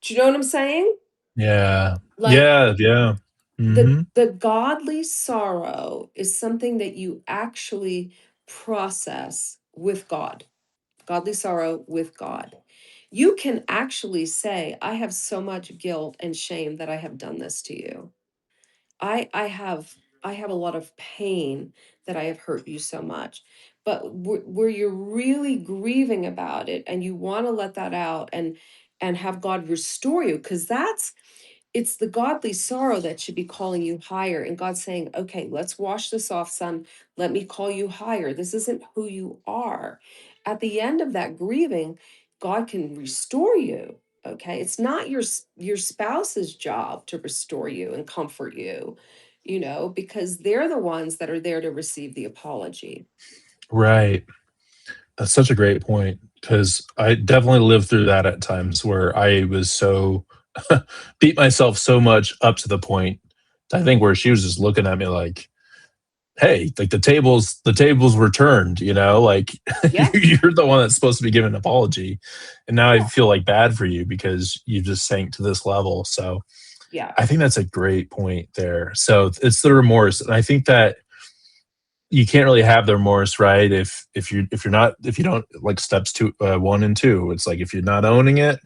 Do you know what I'm saying? Yeah. Like Yeah. Yeah. the Hmm. the godly sorrow is something that you actually process with God. Godly sorrow with God. You can actually say, I have so much guilt and shame that I have done this to you. I have a lot of pain that I have hurt you so much. But where you're really grieving about it and you want to let that out and have God restore you, because it's the godly sorrow that should be calling you higher. And God saying, okay, let's wash this off, son. Let me call you higher. This isn't who you are. At the end of that grieving, God can restore you. Okay. It's not your spouse's job to restore you and comfort you, because they're the ones that are there to receive the apology. Right. That's such a great point because I definitely lived through that at times where I was so beat myself so much up to the point, I think, where she was just looking at me like, "Hey, like the tables were turned, like Yeah. you're the one that's supposed to be giving an apology, and now I Yeah. feel like bad for you because you just sank to this level." So Yeah. I think that's a great point there. So it's the remorse, and I think that you can't really have the remorse, right? If you don't like steps two, 1 and 2. It's like if you're not owning it,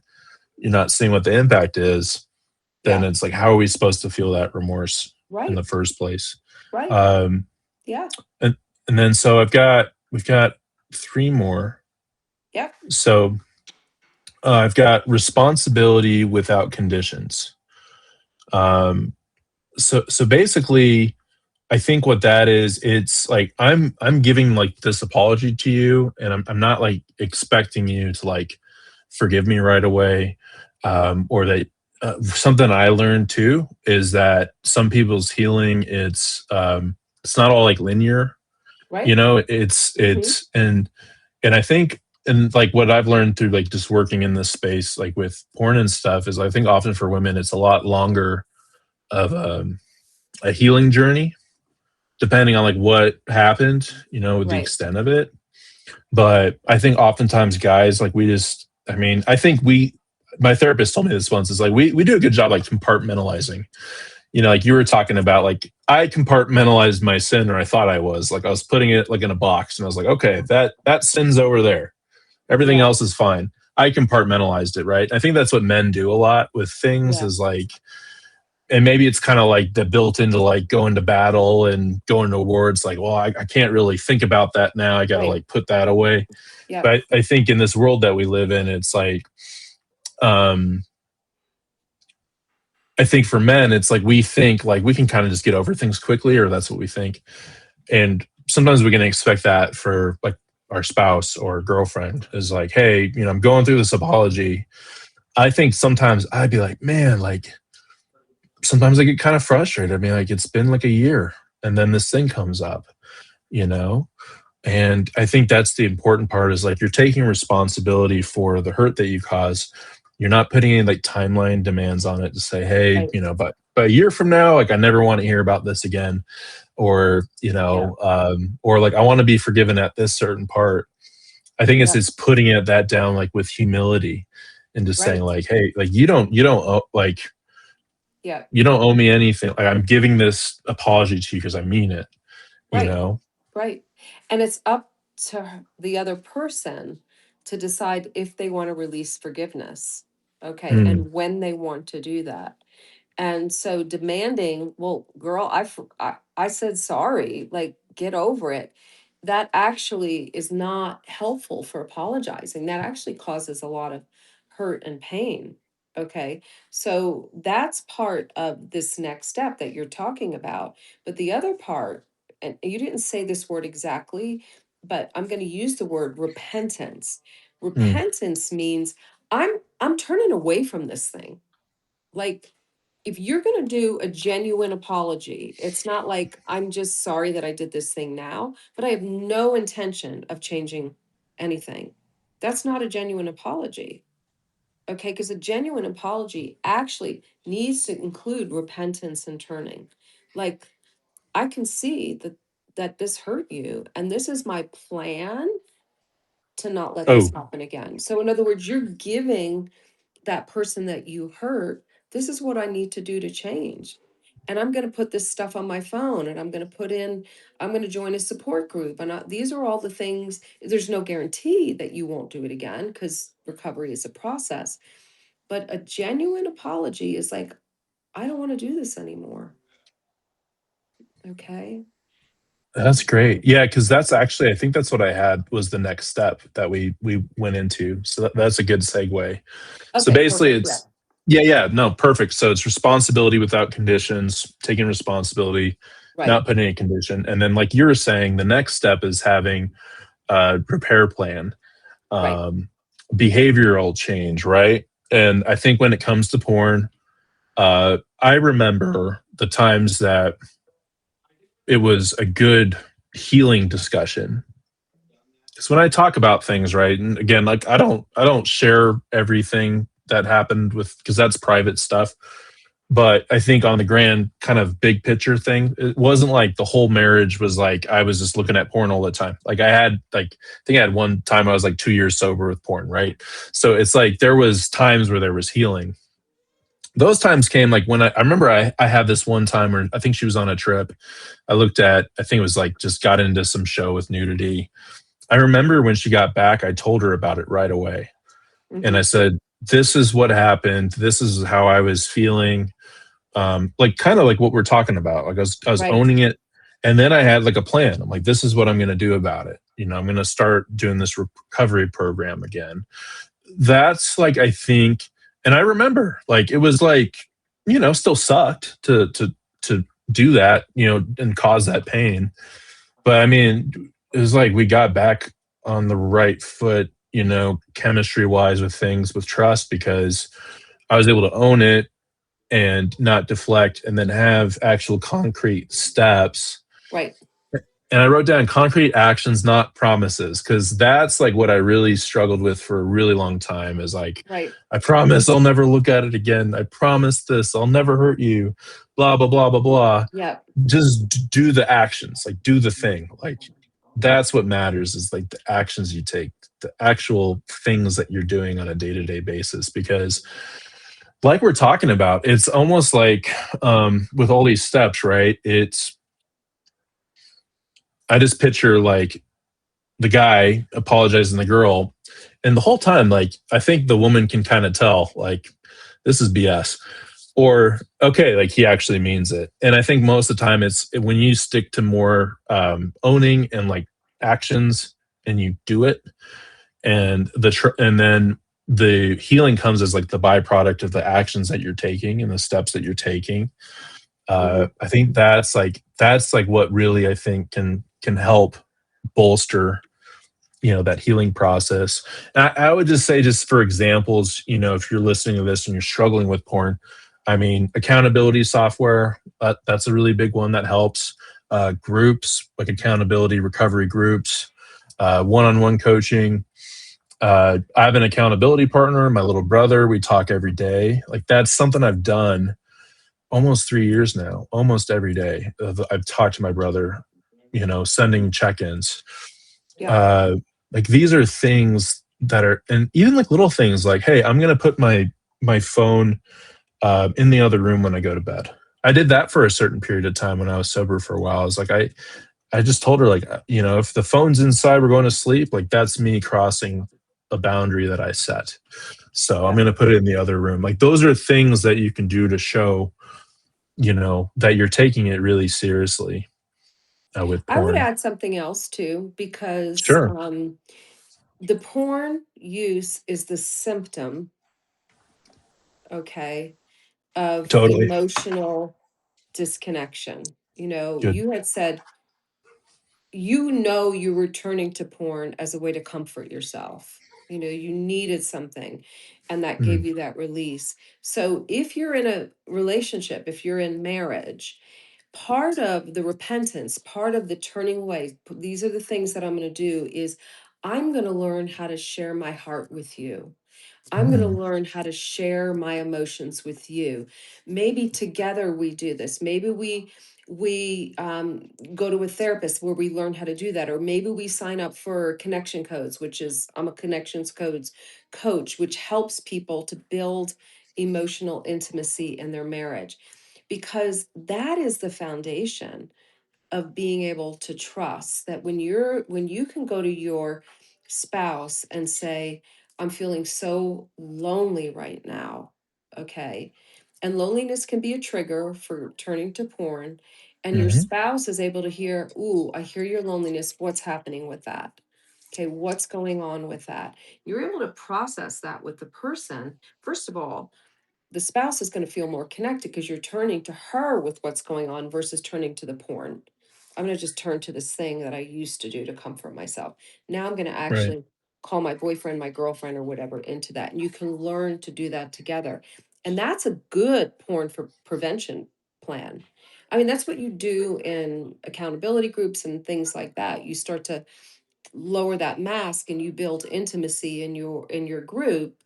you're not seeing what the impact is. Then Yeah. it's like, how are we supposed to feel that remorse in Right. the first place? Right. Um, Yeah. and and then so we've got three more. Yep. So I've got responsibility without conditions. Um, so basically, I think what that is, it's like I'm giving like this apology to you, and I'm not like expecting you to like forgive me right away, or that something I learned too is that some people's healing, it's not all like linear, Right. Hmm. and I think, and like what I've learned through like just working in this space like with porn and stuff is I think often for women it's a lot longer of a healing journey depending on like what happened, the Right. extent of it. But I think oftentimes guys, like we just, I mean, I think my therapist told me this once, is like we do a good job like compartmentalizing. Like you were talking about, like I compartmentalized my sin, or I thought I was like I was putting it like in a box, and I was like, okay, that sin's over there. Everything Yeah. else is fine. I compartmentalized it, right? I think that's what men do a lot with things Yeah. is like, and maybe it's kind of like the built into like going to battle and going to war. It's like, well, I can't really think about that now. I got to Right. like put that away. Yep. But I think in this world that we live in, it's like, um, I think for men, it's like we think like we can kind of just get over things quickly, or that's what we think. And sometimes we can expect that for like our spouse or girlfriend is like, hey, I'm going through this apology. I think sometimes I'd be like, man, like sometimes I get kind of frustrated. I mean, like it's been like a year and then this thing comes up, you know? And I think that's the important part is like you're taking responsibility for the hurt that you cause. You're not putting any like timeline demands on it to say, hey, Right. but a year from now, like I never want to hear about this again. or Yeah. or like I want to be forgiven at this certain part. I think it's Yeah. just putting it that down like with humility and just saying Right. like, hey, like you don't like Yeah. you don't owe me anything. Like I'm giving this apology to you because I mean it, you Right. know? Right. And it's up to the other person to decide if they want to release forgiveness. Okay. Mm, And when they want to do that. And so demanding, well, girl, I said sorry, like get over it. That actually is not helpful for apologizing. That actually causes a lot of hurt and pain. Okay. So that's part of this next step that you're talking about. But the other part, and you didn't say this word exactly, but I'm going to use the word repentance. mm. Repentance means I'm turning away from this thing. Like, if you're going to do a genuine apology, it's not like I'm just sorry that I did this thing now, but I have no intention of changing anything. That's not a genuine apology. Okay, because a genuine apology actually needs to include repentance and turning. Like, I can see that this hurt you, and this is my plan to not let this Oh, happen again. So in other words, you're giving that person that you hurt, this is what I need to do to change. And I'm going to put this stuff on my phone, and I'm going to join a support group. And these are all the things. There's no guarantee that you won't do it again because recovery is a process. But a genuine apology is like, I don't want to do this anymore. Okay. that's great. Yeah, because that's actually I think that's what I had was the next step that we went into. So that's a good segue. So Okay. basically, Perfect. Yeah. it's yeah, yeah, no, perfect. So it's responsibility without conditions, taking responsibility, Right. not putting any condition, and then like you were saying, the next step is having a repair plan, Right. um, behavioral change, right? And I think when it comes to porn, I remember the times that it was a good healing discussion. Because when I talk about things, right, and again, like I don't share everything that happened with because that's private stuff. But I think on the grand kind of big picture thing, it wasn't like the whole marriage was like I was just looking at porn all the time. Like I had like I think I had one time I was like 2 years sober with porn, right? So it's like there was times where there was healing. Those times came like when I remember I had this one time where I think she was on a trip. I looked at I think it was like just got into some show with nudity. I remember when she got back, I told her about it right away. And I Hmm. said, this is what happened. This is how I was feeling. Like kind of like what we're talking about. Like I was Right. owning it. And then I had like a plan. I'm like, this is what I'm going to do about it. I'm going to start doing this recovery program again. That's like, I think, and I remember like, it was like, still sucked to do that, and cause that pain. But I mean, it was like we got back on the right foot, chemistry wise with things with trust because I was able to own it and not deflect and then have actual concrete steps. Right. And I wrote down concrete actions, not promises, because that's like what I really struggled with for a really long time is like, Right. I promise I'll never look at it again. I promise this, I'll never hurt you, blah, blah, blah, blah, blah. Yeah. Just do the actions, like do the thing. Like that's what matters is like the actions you take, the actual things that you're doing on a day to day basis. Because like we're talking about, it's almost like with all these steps, right? I just picture like the guy apologizing to the girl, and the whole time, like I think the woman can kind of tell, like this is BS, or okay, like he actually means it. And I think most of the time, it's when you stick to more owning and like actions, and you do it, and and then the healing comes as like the byproduct of the actions that you're taking and the steps that you're taking. Hmm. I think that's like what really I think can help bolster that healing process. And I would just say, just for examples, if you're listening to this and you're struggling with porn, I mean, accountability software, that's a really big one that helps. Groups like accountability recovery groups, one-on-one coaching. I have an accountability partner, my little brother. We talk every day. Like that's something I've done almost 3 years now, almost every day. I've talked to my brother, sending check-ins. Yeah. Uh, like these are things that are, and even like little things like, hey, I'm gonna put my phone in the other room when I go to bed. I did that for a certain period of time when I was sober for a while. I was like, I just told her like, if the phone's inside, we're going to sleep. Like that's me crossing a boundary that I set. So I'm Yeah. going to put it in the other room. Like those are things that you can do to show, that you're taking it really seriously with I would porn. add something else too, because Sure. the porn use is the symptom, okay, of Totally. emotional disconnection. Good. You had said, you were turning to porn as a way to comfort yourself. You needed something, and that gave Mhm. you that release. So if you're in a relationship, if you're in marriage, part of the repentance, part of the turning away, these are the things that I'm going to do is I'm going to learn how to share my heart with you. I'm going to Mm. learn how to share my emotions with you. Maybe together we do this. Maybe we go to a therapist where we learn how to do that, or maybe we sign up for connection codes, which is I'm a connections codes coach, which helps people to build emotional intimacy in their marriage, because that is the foundation of being able to trust that when you can go to your spouse and say, I'm feeling so lonely right now. Okay. And loneliness can be a trigger for turning to porn, and your Mhm. spouse is able to hear, ooh, I hear your loneliness, what's happening with that? Okay, what's going on with that? You're able to process that with the person. First of all, the spouse is going to feel more connected because you're turning to her with what's going on versus turning to the porn. I'm going to just turn to this thing that I used to do to comfort myself. Now I'm going to Right. actually call my boyfriend, my girlfriend, or whatever into that. And you can learn to do that together. And that's a good porn for prevention plan. I mean, that's what you do in accountability groups and things like that. You start to lower that mask and you build intimacy in your group.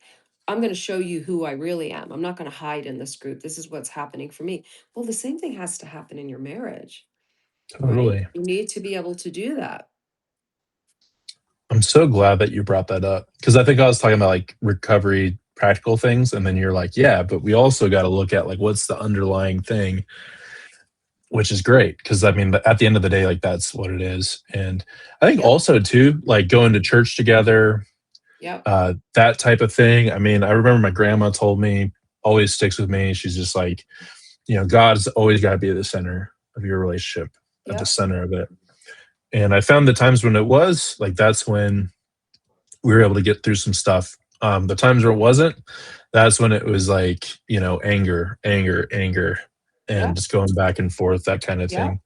I'm going to show you who I really am. I'm not going to hide in this group. This is what's happening for me. Well, the same thing has to happen in your marriage, right? Totally. You need to be able to do that. I'm so glad that you brought that up because I think I was talking about like recovery practical things, and then you're like, yeah, but we also got to look at like what's the underlying thing, which is great because I mean, at the end of the day, like that's what it is. And I think Yep. also too, like going to church together, Yep. that type of thing. I mean, I remember my grandma told me, always sticks with me. She's just like, God's always got to be at the center of your relationship, at the Yep. center of it. And I found the times when it was like, that's when we were able to get through some stuff. The times where it wasn't, that's when it was like, anger, anger, anger, and Yep. just going back and forth, that kind of Yep. thing.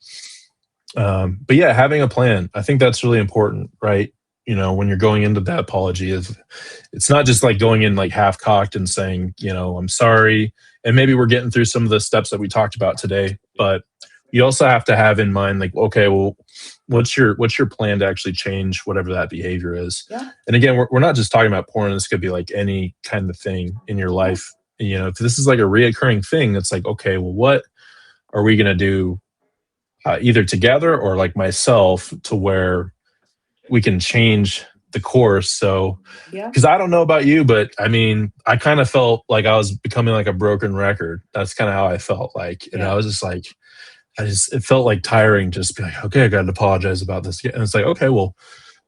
But yeah, having a plan, I think that's really important, right? When you're going into that apology, is it's not just like going in like half cocked and saying, I'm sorry. And maybe we're getting through some of the steps that we talked about today, but you also have to have in mind like, okay, well, what's your plan to actually change whatever that behavior is? Yep. And again, we're not just talking about porn. This could be like any kind of thing in your Yep. life. If this is like a reoccurring thing, it's like, okay, well, what are we going to do, either together or like myself, to where we can change the course? So, Yep. because I don't know about you, but I mean, I kind of felt like I was becoming like a broken record. That's kind of how I felt like, and I Yep. was just like, it felt like tiring just be like, okay, I got to apologize about this. And it's like, okay, well,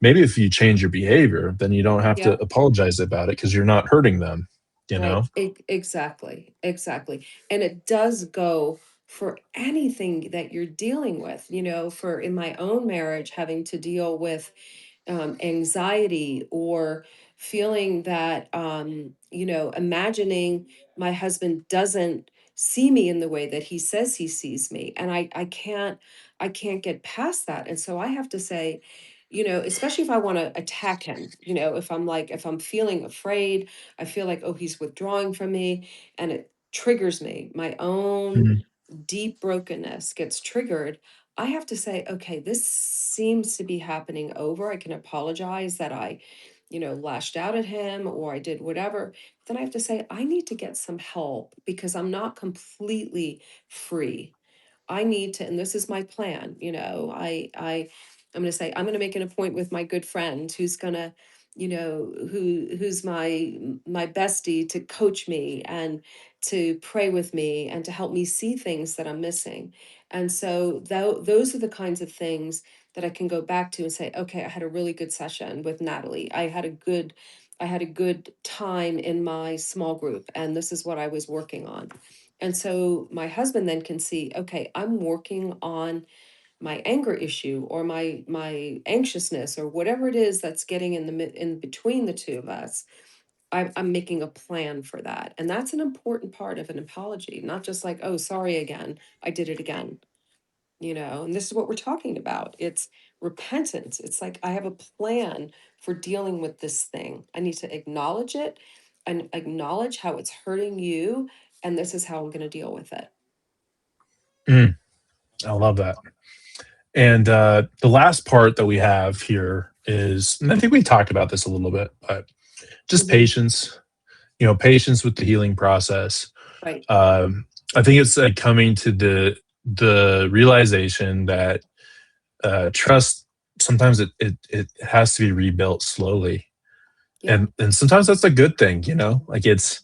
maybe if you change your behavior, then you don't have to Yep. apologize about it because you're not hurting them, you Right. know? Exactly. Exactly. And it does go for anything that you're dealing with, for in my own marriage, having to deal with anxiety, or feeling that imagining my husband doesn't see me in the way that he says he sees me, and I can't get past that. And so I have to say, especially if I want to attack him, if I'm feeling afraid, I feel like, oh, he's withdrawing from me, and it triggers me, my own Mhm. deep brokenness gets triggered. I have to say, okay, this seems to be happening over. I can apologize that I lashed out at him or I did whatever, then I have to say, I need to get some help because I'm not completely free. I need to, and this is my plan, I'm going to say, I'm going to make an appointment with my good friend who's going to, who's my bestie to coach me and to pray with me and to help me see things that I'm missing. And so those are the kinds of things that I can go back to and say, okay, I had a really good session with Natalie. I had a good time in my small group, and this is what I was working on. And so my husband then can see, okay, I'm working on my anger issue or my anxiousness or whatever it is that's getting in between the two of us. I'm making a plan for that. And that's an important part of an apology, not just like, oh, sorry again, I did it again. And this is what we're talking about. It's repentance. It's like, I have a plan for dealing with this thing. I need to acknowledge it and acknowledge how it's hurting you. And this is how I'm going to deal with it. Mm, I love that. And the last part that we have here is, and I think we talked about this a little bit, but just Mhm. patience, patience with the healing process. Right. Um, I think it's coming to the realization that trust sometimes it has to be rebuilt slowly, Yeah. and sometimes that's a good thing, like it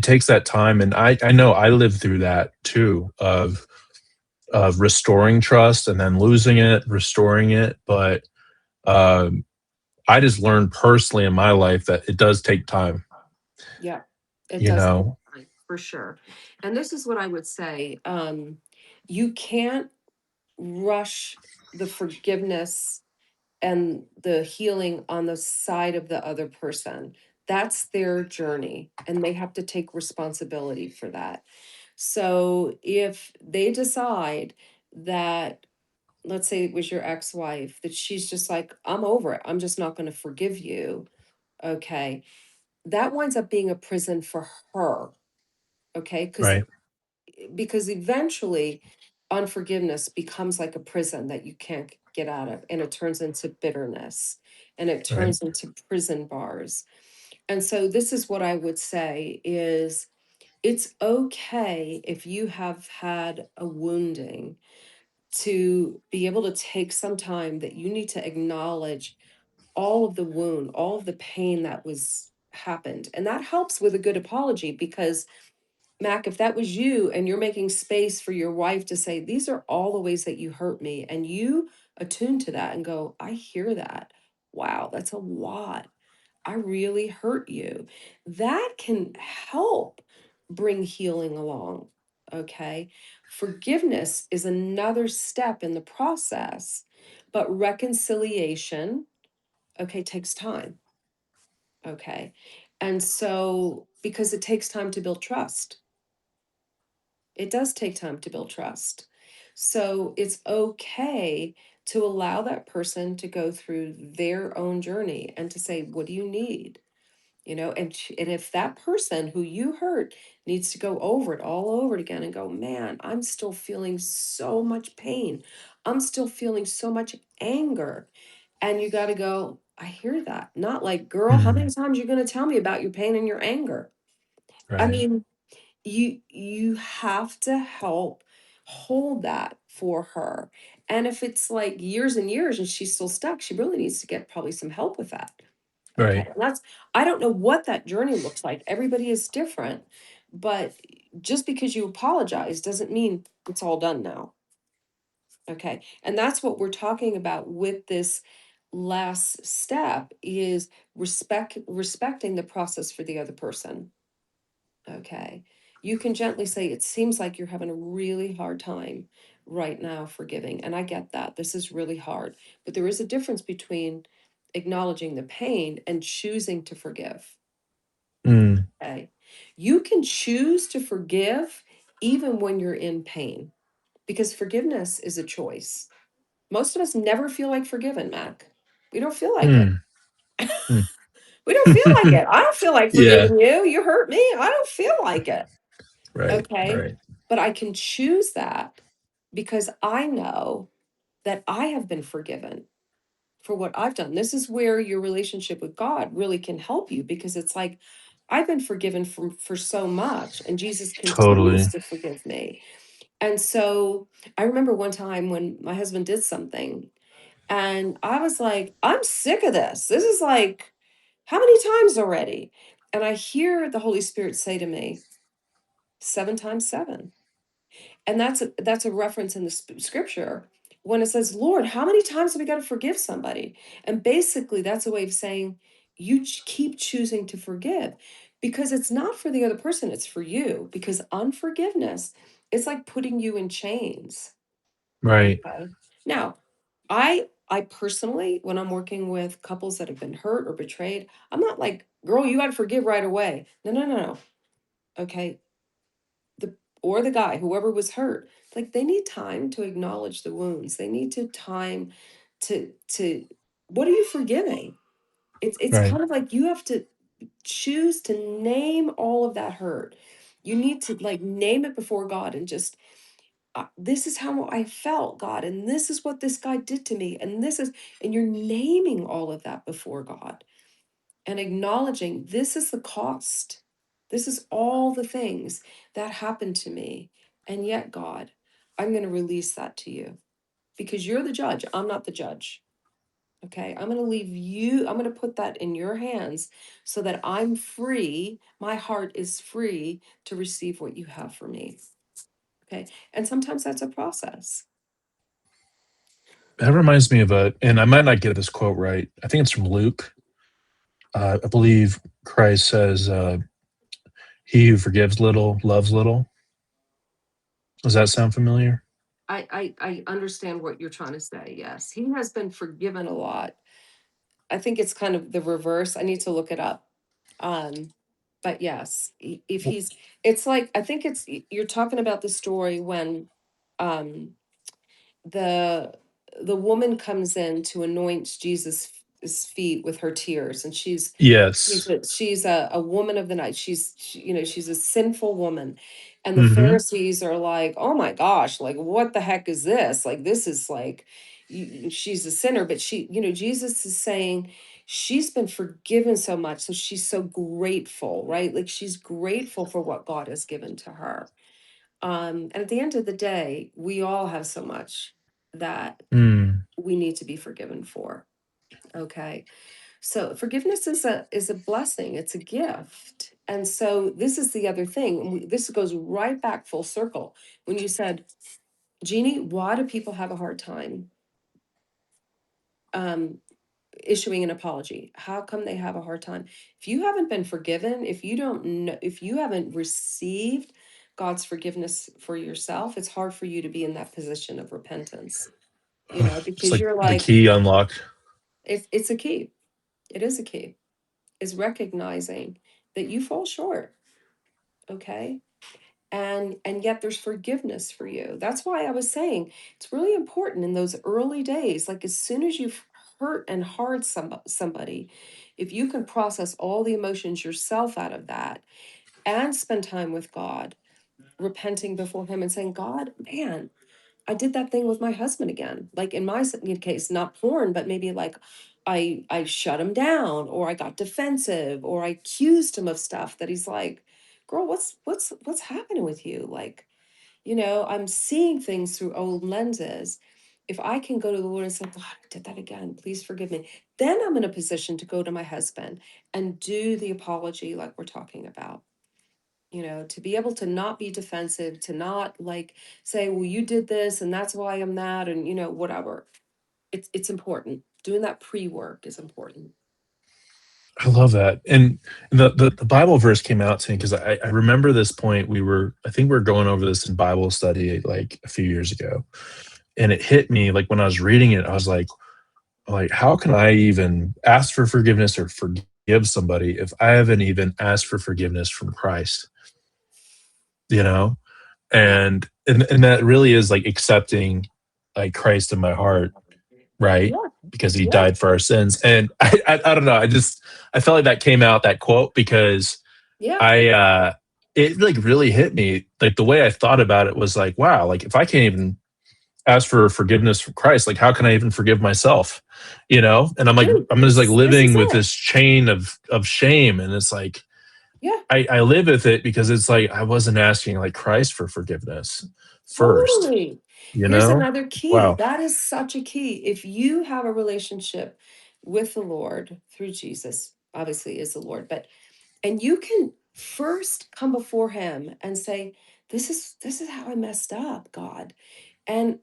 takes that time, and I know I lived through that too of restoring trust and then losing it, restoring it, but um, I just learned personally in my life that it does take time, Yeah. It you does take know. time for sure. And this is what I would say. You can't rush the forgiveness and the healing on the side of the other person. That's their journey, and they have to take responsibility for that. So if they decide that, let's say it was your ex-wife, that she's just like, I'm over it, I'm just not going to forgive you. Okay. That winds up being a prison for her. Okay. Right, Because eventually unforgiveness becomes like a prison that you can't get out of, and it turns into bitterness and it right. turns into prison bars. And so this is what I would say is, it's okay if you have had a wounding to be able to take some time that you need to acknowledge all of the wound, all of the pain that was happened. And that helps with a good apology because, Mac, if that was you and you're making space for your wife to say, these are all the ways that you hurt me, and you attune to that and go, I hear that. Wow, that's a lot. I really hurt you. That can help bring healing along. Okay. Forgiveness is another step in the process, but reconciliation, okay, takes time. Okay. And so, because it takes time to build trust, it does take time to build trust. So, it's okay to allow that person to go through their own journey and to say, what do you need? And if that person who you hurt needs to go over it all over it again and go, man, I'm still feeling so much pain, I'm still feeling so much anger, and you got to go, I hear that. Not like, girl, how many Mhm. times you going to tell me about your pain and your anger? I Right, mean, you have to help hold that for her. And if it's like years and years and she's still stuck, she really needs to get probably some help with that. Okay. right. And I don't know what that journey looks like. Everybody is different, but just because you apologize doesn't mean it's all done now. Okay. And that's what we're talking about with this last step is respecting the process for the other person. Okay. You can gently say, it seems like you're having a really hard time right now forgiving. And I get that. This is really hard. But there is a difference between acknowledging the pain and choosing to forgive. Mm, Okay. You can choose to forgive even when you're in pain because forgiveness is a choice. Most of us never feel like forgiven, Mac. We don't feel like it. mm, mm. We don't feel like it. I don't feel like Yeah, forgiving you. You hurt me. I don't feel like it. right, Okay. right. But I can choose that because I know that I have been forgiven. for what I've done. This is where your relationship with God really can help you, because it's like, I've been forgiven for so much, and Jesus continues Totally. to forgive me. And so I remember one time when my husband did something, and I was like, I'm sick of this. This is like, how many times already? And I hear the Holy Spirit say to me, 7 times 7. And that's a reference in the scripture when it says, Lord, how many times have we got to forgive somebody? And basically, that's a way of saying, you keep choosing to forgive, because it's not for the other person, it's for you. Because unforgiveness is like putting you in chains. Right. Okay. Now, I personally, when I'm working with couples that have been hurt or betrayed, I'm not like, girl, you got to forgive right away. No, no, no, no. Okay. The or the guy, whoever was hurt, like, they need time to acknowledge the wounds. They need to time to what are you forgiving? It's Right. kind of like you have to choose to name all of that hurt. You need to like name it before God and just, this is how I felt, God, and this is what this guy did to me, and this is, and you're naming all of that before God and acknowledging this is the cost. This is all the things that happened to me. And yet, God, I'm going to release that to you because you're the judge. I'm not the judge. Okay. I'm going to leave you, I'm going to put that in your hands so that I'm free. My heart is free to receive what you have for me. Okay. And sometimes that's a process. That reminds me of and I might not get this quote right. I think it's from Luke. I believe Christ says, "He who forgives little loves little." Does that sound familiar? I understand what you're trying to say. Yes. He has been forgiven a lot. I think it's kind of the reverse. I need to look it up. Um, but yes, if Well, he's, it's like, I think it's, you're talking about the story when um the the woman comes in to anoint Jesus' feet with her tears, and yes. she's a woman of the night. She's a sinful woman, and the Hmm. Pharisees are like, oh my gosh, like what the heck is this? Like this is like, she's a sinner, but Jesus is saying she's been forgiven so much, so she's so grateful, right? Like she's grateful for what God has given to her. And at the end of the day, we all have so much that Mm, we need to be forgiven for. Okay. So forgiveness is a blessing. It's a gift. And so this is the other thing. This goes right back full circle. When you said, Jeannie, why do people have a hard time um, issuing an apology? How come they have a hard time? If you haven't been forgiven, if you don't know, if you haven't received God's forgiveness for yourself, it's hard for you to be in that position of repentance, it's because like you're the like, key unlocked. it's a key. It is a key, is recognizing that you fall short. Okay. And yet there's forgiveness for you. That's why I was saying it's really important in those early days, like as soon as you've hurt and hard somebody, if you can process all the emotions yourself out of that and spend time with God, repenting before him and saying, God, man, I did that thing with my husband again. Like in my case, not porn, but maybe like I shut him down, or I got defensive, or I accused him of stuff that he's like, girl, what's happening with you? Like, I'm seeing things through old lenses. If I can go to the Lord and say, God, I did that again, please forgive me, then I'm in a position to go to my husband and do the apology like we're talking about. To be able to not be defensive, to not like say, well, you did this and that's why I'm that, and whatever. It's important. Doing that pre-work is important. I love that. And the Bible verse came out to me because I remember this point. I think we were going over this in Bible study like a few years ago. And it hit me like when I was reading it, I was like, how can I even ask for forgiveness or forgive somebody if I haven't even asked for forgiveness from Christ? You know? Yeah. And that really is like accepting like Christ in my heart, right? Yeah. Because he Yeah. died for our sins. And I don't know. I felt like that came out, that quote, because Yeah. I it like really hit me. Like the way I thought about it was like, wow, like if I can't even ask for forgiveness from Christ, like how can I even forgive myself? You know? And I'm like, Dude, I'm just like this living is with it. this chain of shame. And it's like Yeah, I live with it because it's like I wasn't asking like Christ for forgiveness first, totally. you Here's know? another key. Wow. That is such a key. If you have a relationship with the Lord through Jesus, obviously is the Lord, but and you can first come before him and say, this is how I messed up, God. And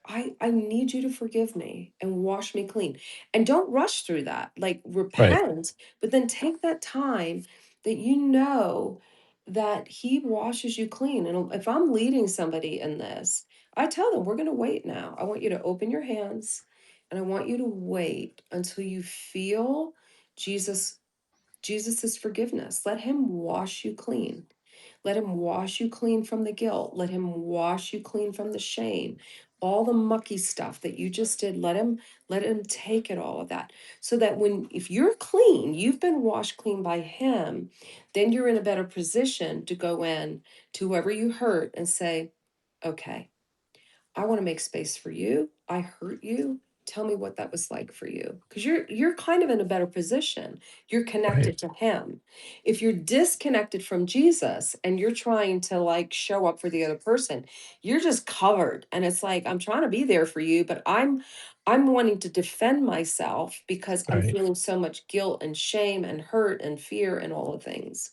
I need you to forgive me and wash me clean. And don't rush through that. Like Right. repent, but then take that time that you know that he washes you clean. And if I'm leading somebody in this, I tell them we're going to wait now. I want you to open your hands and I want you to wait until you feel Jesus Jesus's forgiveness. Let him wash you clean. Let him wash you clean from the guilt. Let him wash you clean from the shame. All the mucky stuff that you just did, let him take it all of that. So that when if you're clean, you've been washed clean by him, then you're in a better position to go in to whoever you hurt and say, okay, I want to make space for you. I hurt you. Tell me what that was like for you. Because you're kind of in a better position. You're Right. connected to him. If you're disconnected from Jesus and you're trying to like show up for the other person, you're just covered. And it's like, I'm trying to be there for you, but I'm wanting to defend myself because I'm Right. feeling so much guilt and shame and hurt and fear and all the things.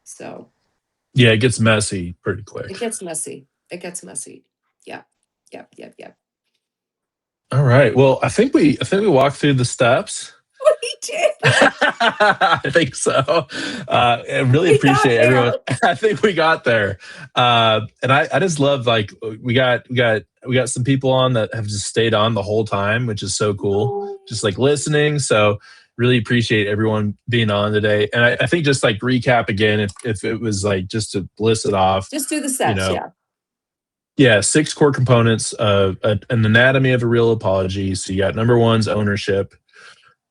So Yeah, it gets messy pretty quick. it gets messy. It gets messy. Yeah. Yep. Yep. Yep. All right. Well, I think we walked through the steps. We did. I think so. I really We got appreciate everyone. there. I think we got there, and I just love like we got some people on that have just stayed on the whole time, which is so cool. Just like listening. So really appreciate everyone being on today. And I think just like recap again, if it was like just to list it off, Just do the you steps. know, Yeah. yeah, six core components of an anatomy of a real apology. So you got number one's ownership.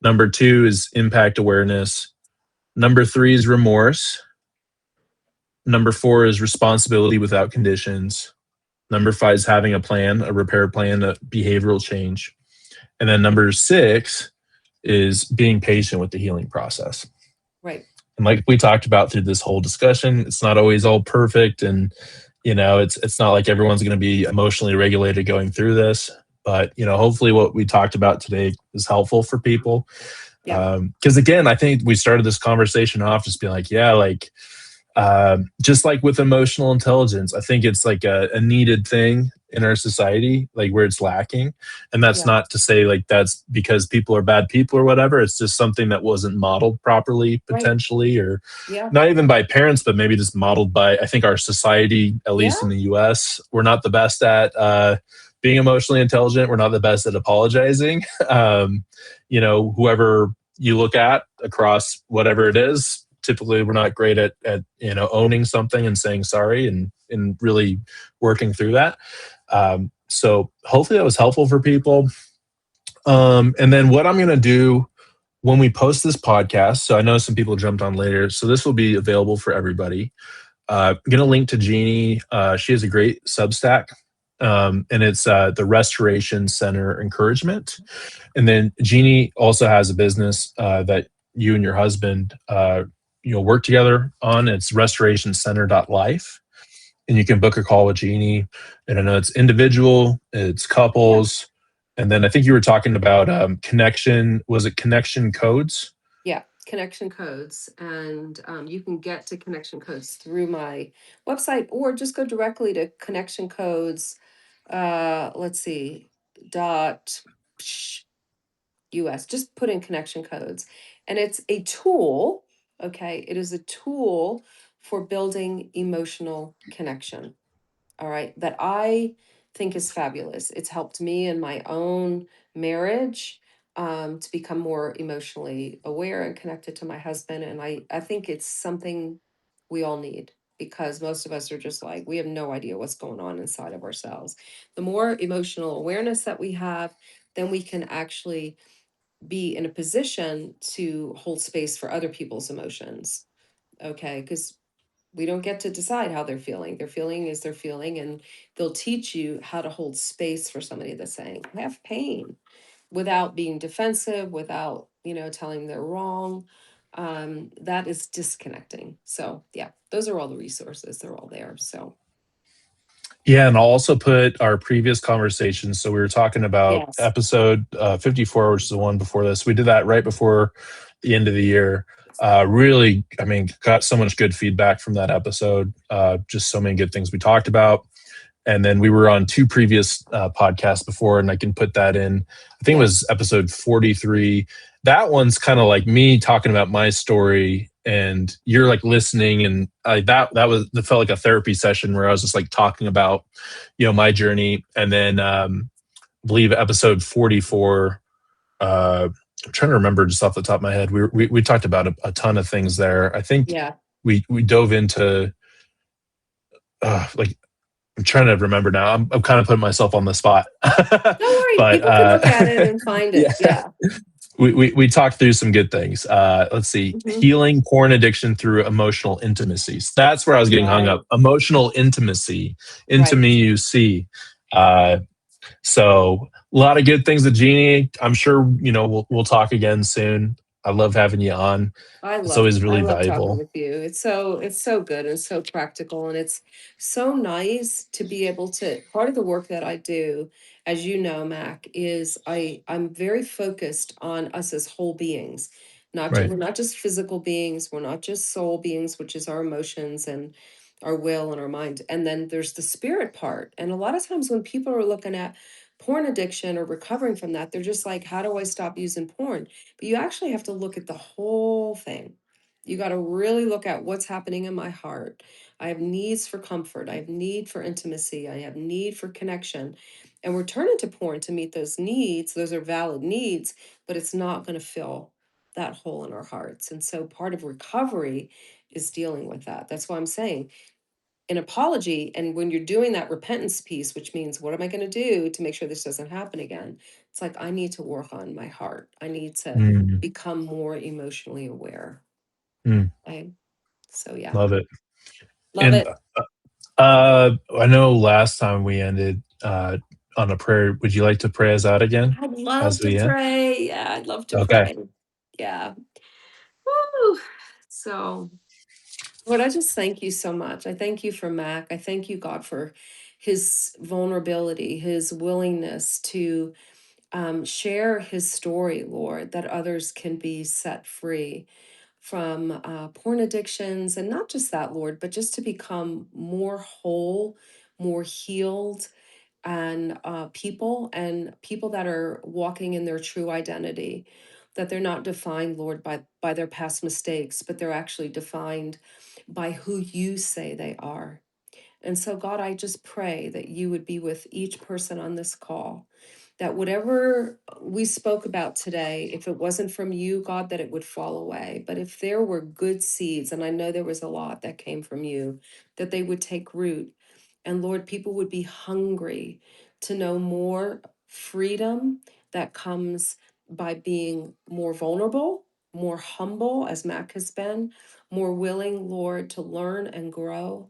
Number two is impact awareness. Number three is remorse. Number four is responsibility without conditions. Number five is having a plan, a repair plan, a behavioral change. And then number six is being patient with the healing process. Right. And like we talked about through this whole discussion, it's not always all perfect, and it's not like everyone's going to be emotionally regulated going through this. But hopefully, what we talked about today is helpful for people. Yeah. Because again, I think we started this conversation off just being like, yeah, like just like with emotional intelligence, I think it's like a needed thing in our society, like where it's lacking. And that's Yeah. not to say like that's because people are bad people or whatever. It's just something that wasn't modeled properly, Right. potentially, or Yeah. not even by parents, but maybe just modeled by, I think, our society, at Yeah. least in the US. We're not the best at being emotionally intelligent. We're not the best at apologizing. Whoever you look at across whatever it is, typically we're not great at owning something and saying sorry and really working through that. So hopefully that was helpful for people. And then what I'm going to do when we post this podcast, so I know some people jumped on later, so this will be available for everybody. I'm going to link to Jeanie. She has a great Substack, and it's the Restoration Center Encouragement. And then Jeanie also has a business that you and your husband work together on. It's restorationcenter.life. And you can book a call with Jeanie. And I know it's individual, it's Yeah. couples. And then I think you were talking about connection. Was it connection codes? Yeah. Connection codes. And you can get to connection codes through my website or just go directly to connection codes. Let's see, dot US. Just put in connection codes. And it's a tool. Okay. It is a tool for building emotional connection. All right, that I think is fabulous. It's helped me in my own marriage to become more emotionally aware and connected to my husband. And I think it's something we all need because most of us are just like, we have no idea what's going on inside of ourselves. The more emotional awareness that we have, then we can actually be in a position to hold space for other people's emotions. Okay, because We don't get to decide how they're feeling. Their feeling is their feeling, and they'll teach you how to hold space for somebody that's saying, I have pain, without being defensive, without, telling they're wrong. That is disconnecting. So yeah, those are all the resources. They're all there. So Yeah, and I'll also put our previous conversations. So we were talking about yes. episode 54, which is the one before this. We did that right before the end of the year. Really, I mean, got so much good feedback from that episode. Just so many good things we talked about. And then we were on two previous podcasts before, and I can put that in. I think it Yeah. was episode 43. That one's kind of like me talking about my story, and you're like listening, and that felt like a therapy session where I was just like talking about, my journey. And then I believe episode 44. I'm trying to remember just off the top of my head. We talked about a ton of things there. I think Yeah. we dove into like I'm trying to remember now. I'm kind of putting myself on the spot, Don't worry. but People can look at it and find yeah, it. Yeah. we talked through some good things. Let's see, Hmm. healing porn addiction through emotional intimacy. So that's where I was getting hung Right. up. Emotional intimacy, into Right. me you see. Uh, so a lot of good things with Jeanie. I'm sure we'll talk again soon. I love having you on. It's always I really love talking valuable. with you. It's so good and so practical, and it's so nice to be able to part of the work that I do, as you know, Mac, is I'm very focused on us as whole beings. Right. We're not just physical beings, we're not just soul beings, which is our emotions and our will and our mind. And then there's the spirit part. And a lot of times when people are looking at porn addiction or recovering from that, they're just like, how do I stop using porn? But you actually have to look at the whole thing. You got to really look at what's happening in my heart. I have needs for comfort. I have need for intimacy. I have need for connection. And we're turning to porn to meet those needs. Those are valid needs, but it's not going to fill that hole in our hearts. And so part of recovery is dealing with that. That's why I'm saying an apology, and when you're doing that repentance piece, which means what am I going to do to make sure this doesn't happen again, it's like I need to work on my heart. I need to Mm, become more emotionally aware. mm, Okay, so yeah, love it. love And it. I know last time we ended on a prayer. Would you like to pray us out again I'd love as to we end? pray. Yeah, I'd love to Okay. pray. Yeah. Woo. So Lord, I just thank you so much. I thank you for Mac. I thank you, God, for his vulnerability, his willingness to share his story, Lord, that others can be set free from porn addictions. And not just that, Lord, but just to become more whole, more healed, and people that are walking in their true identity, that they're not defined, Lord, by their past mistakes, but they're actually defined by who you say they are. And so, God, I just pray that you would be with each person on this call, that whatever we spoke about today, if it wasn't from you, God, that it would fall away. But if there were good seeds, and I know there was a lot that came from you, that they would take root. And Lord, people would be hungry to know more freedom that comes by being more vulnerable, more humble, as Mac has been, more willing, Lord, to learn and grow,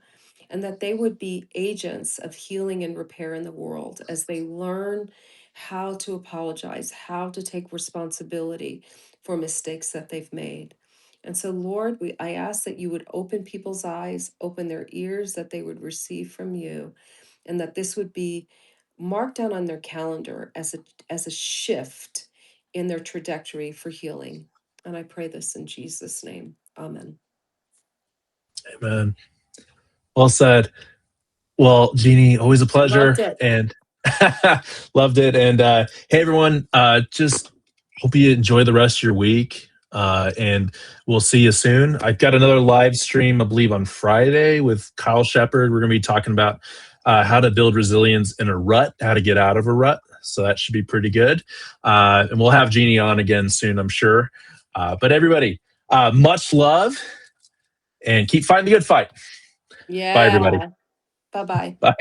and that they would be agents of healing and repair in the world as they learn how to apologize, how to take responsibility for mistakes that they've made. And so, Lord, I ask that you would open people's eyes, open their ears, that they would receive from you, and that this would be marked down on their calendar as a shift in their trajectory for healing. And I pray this in Jesus' name. Amen. Amen. Well said. Well, Jeanie, always a Loved pleasure, it. and loved it. And hey, everyone, just hope you enjoy the rest of your week. And we'll see you soon. I've got another live stream, I believe, on Friday with Kyle Shepard. We're going to be talking about how to build resilience in a rut, how to get out of a rut. So that should be pretty good. And we'll have Jeanie on again soon, I'm sure. But everybody, much love, and keep fighting the good fight. Bye, everybody. Yeah. Bye bye. Bye.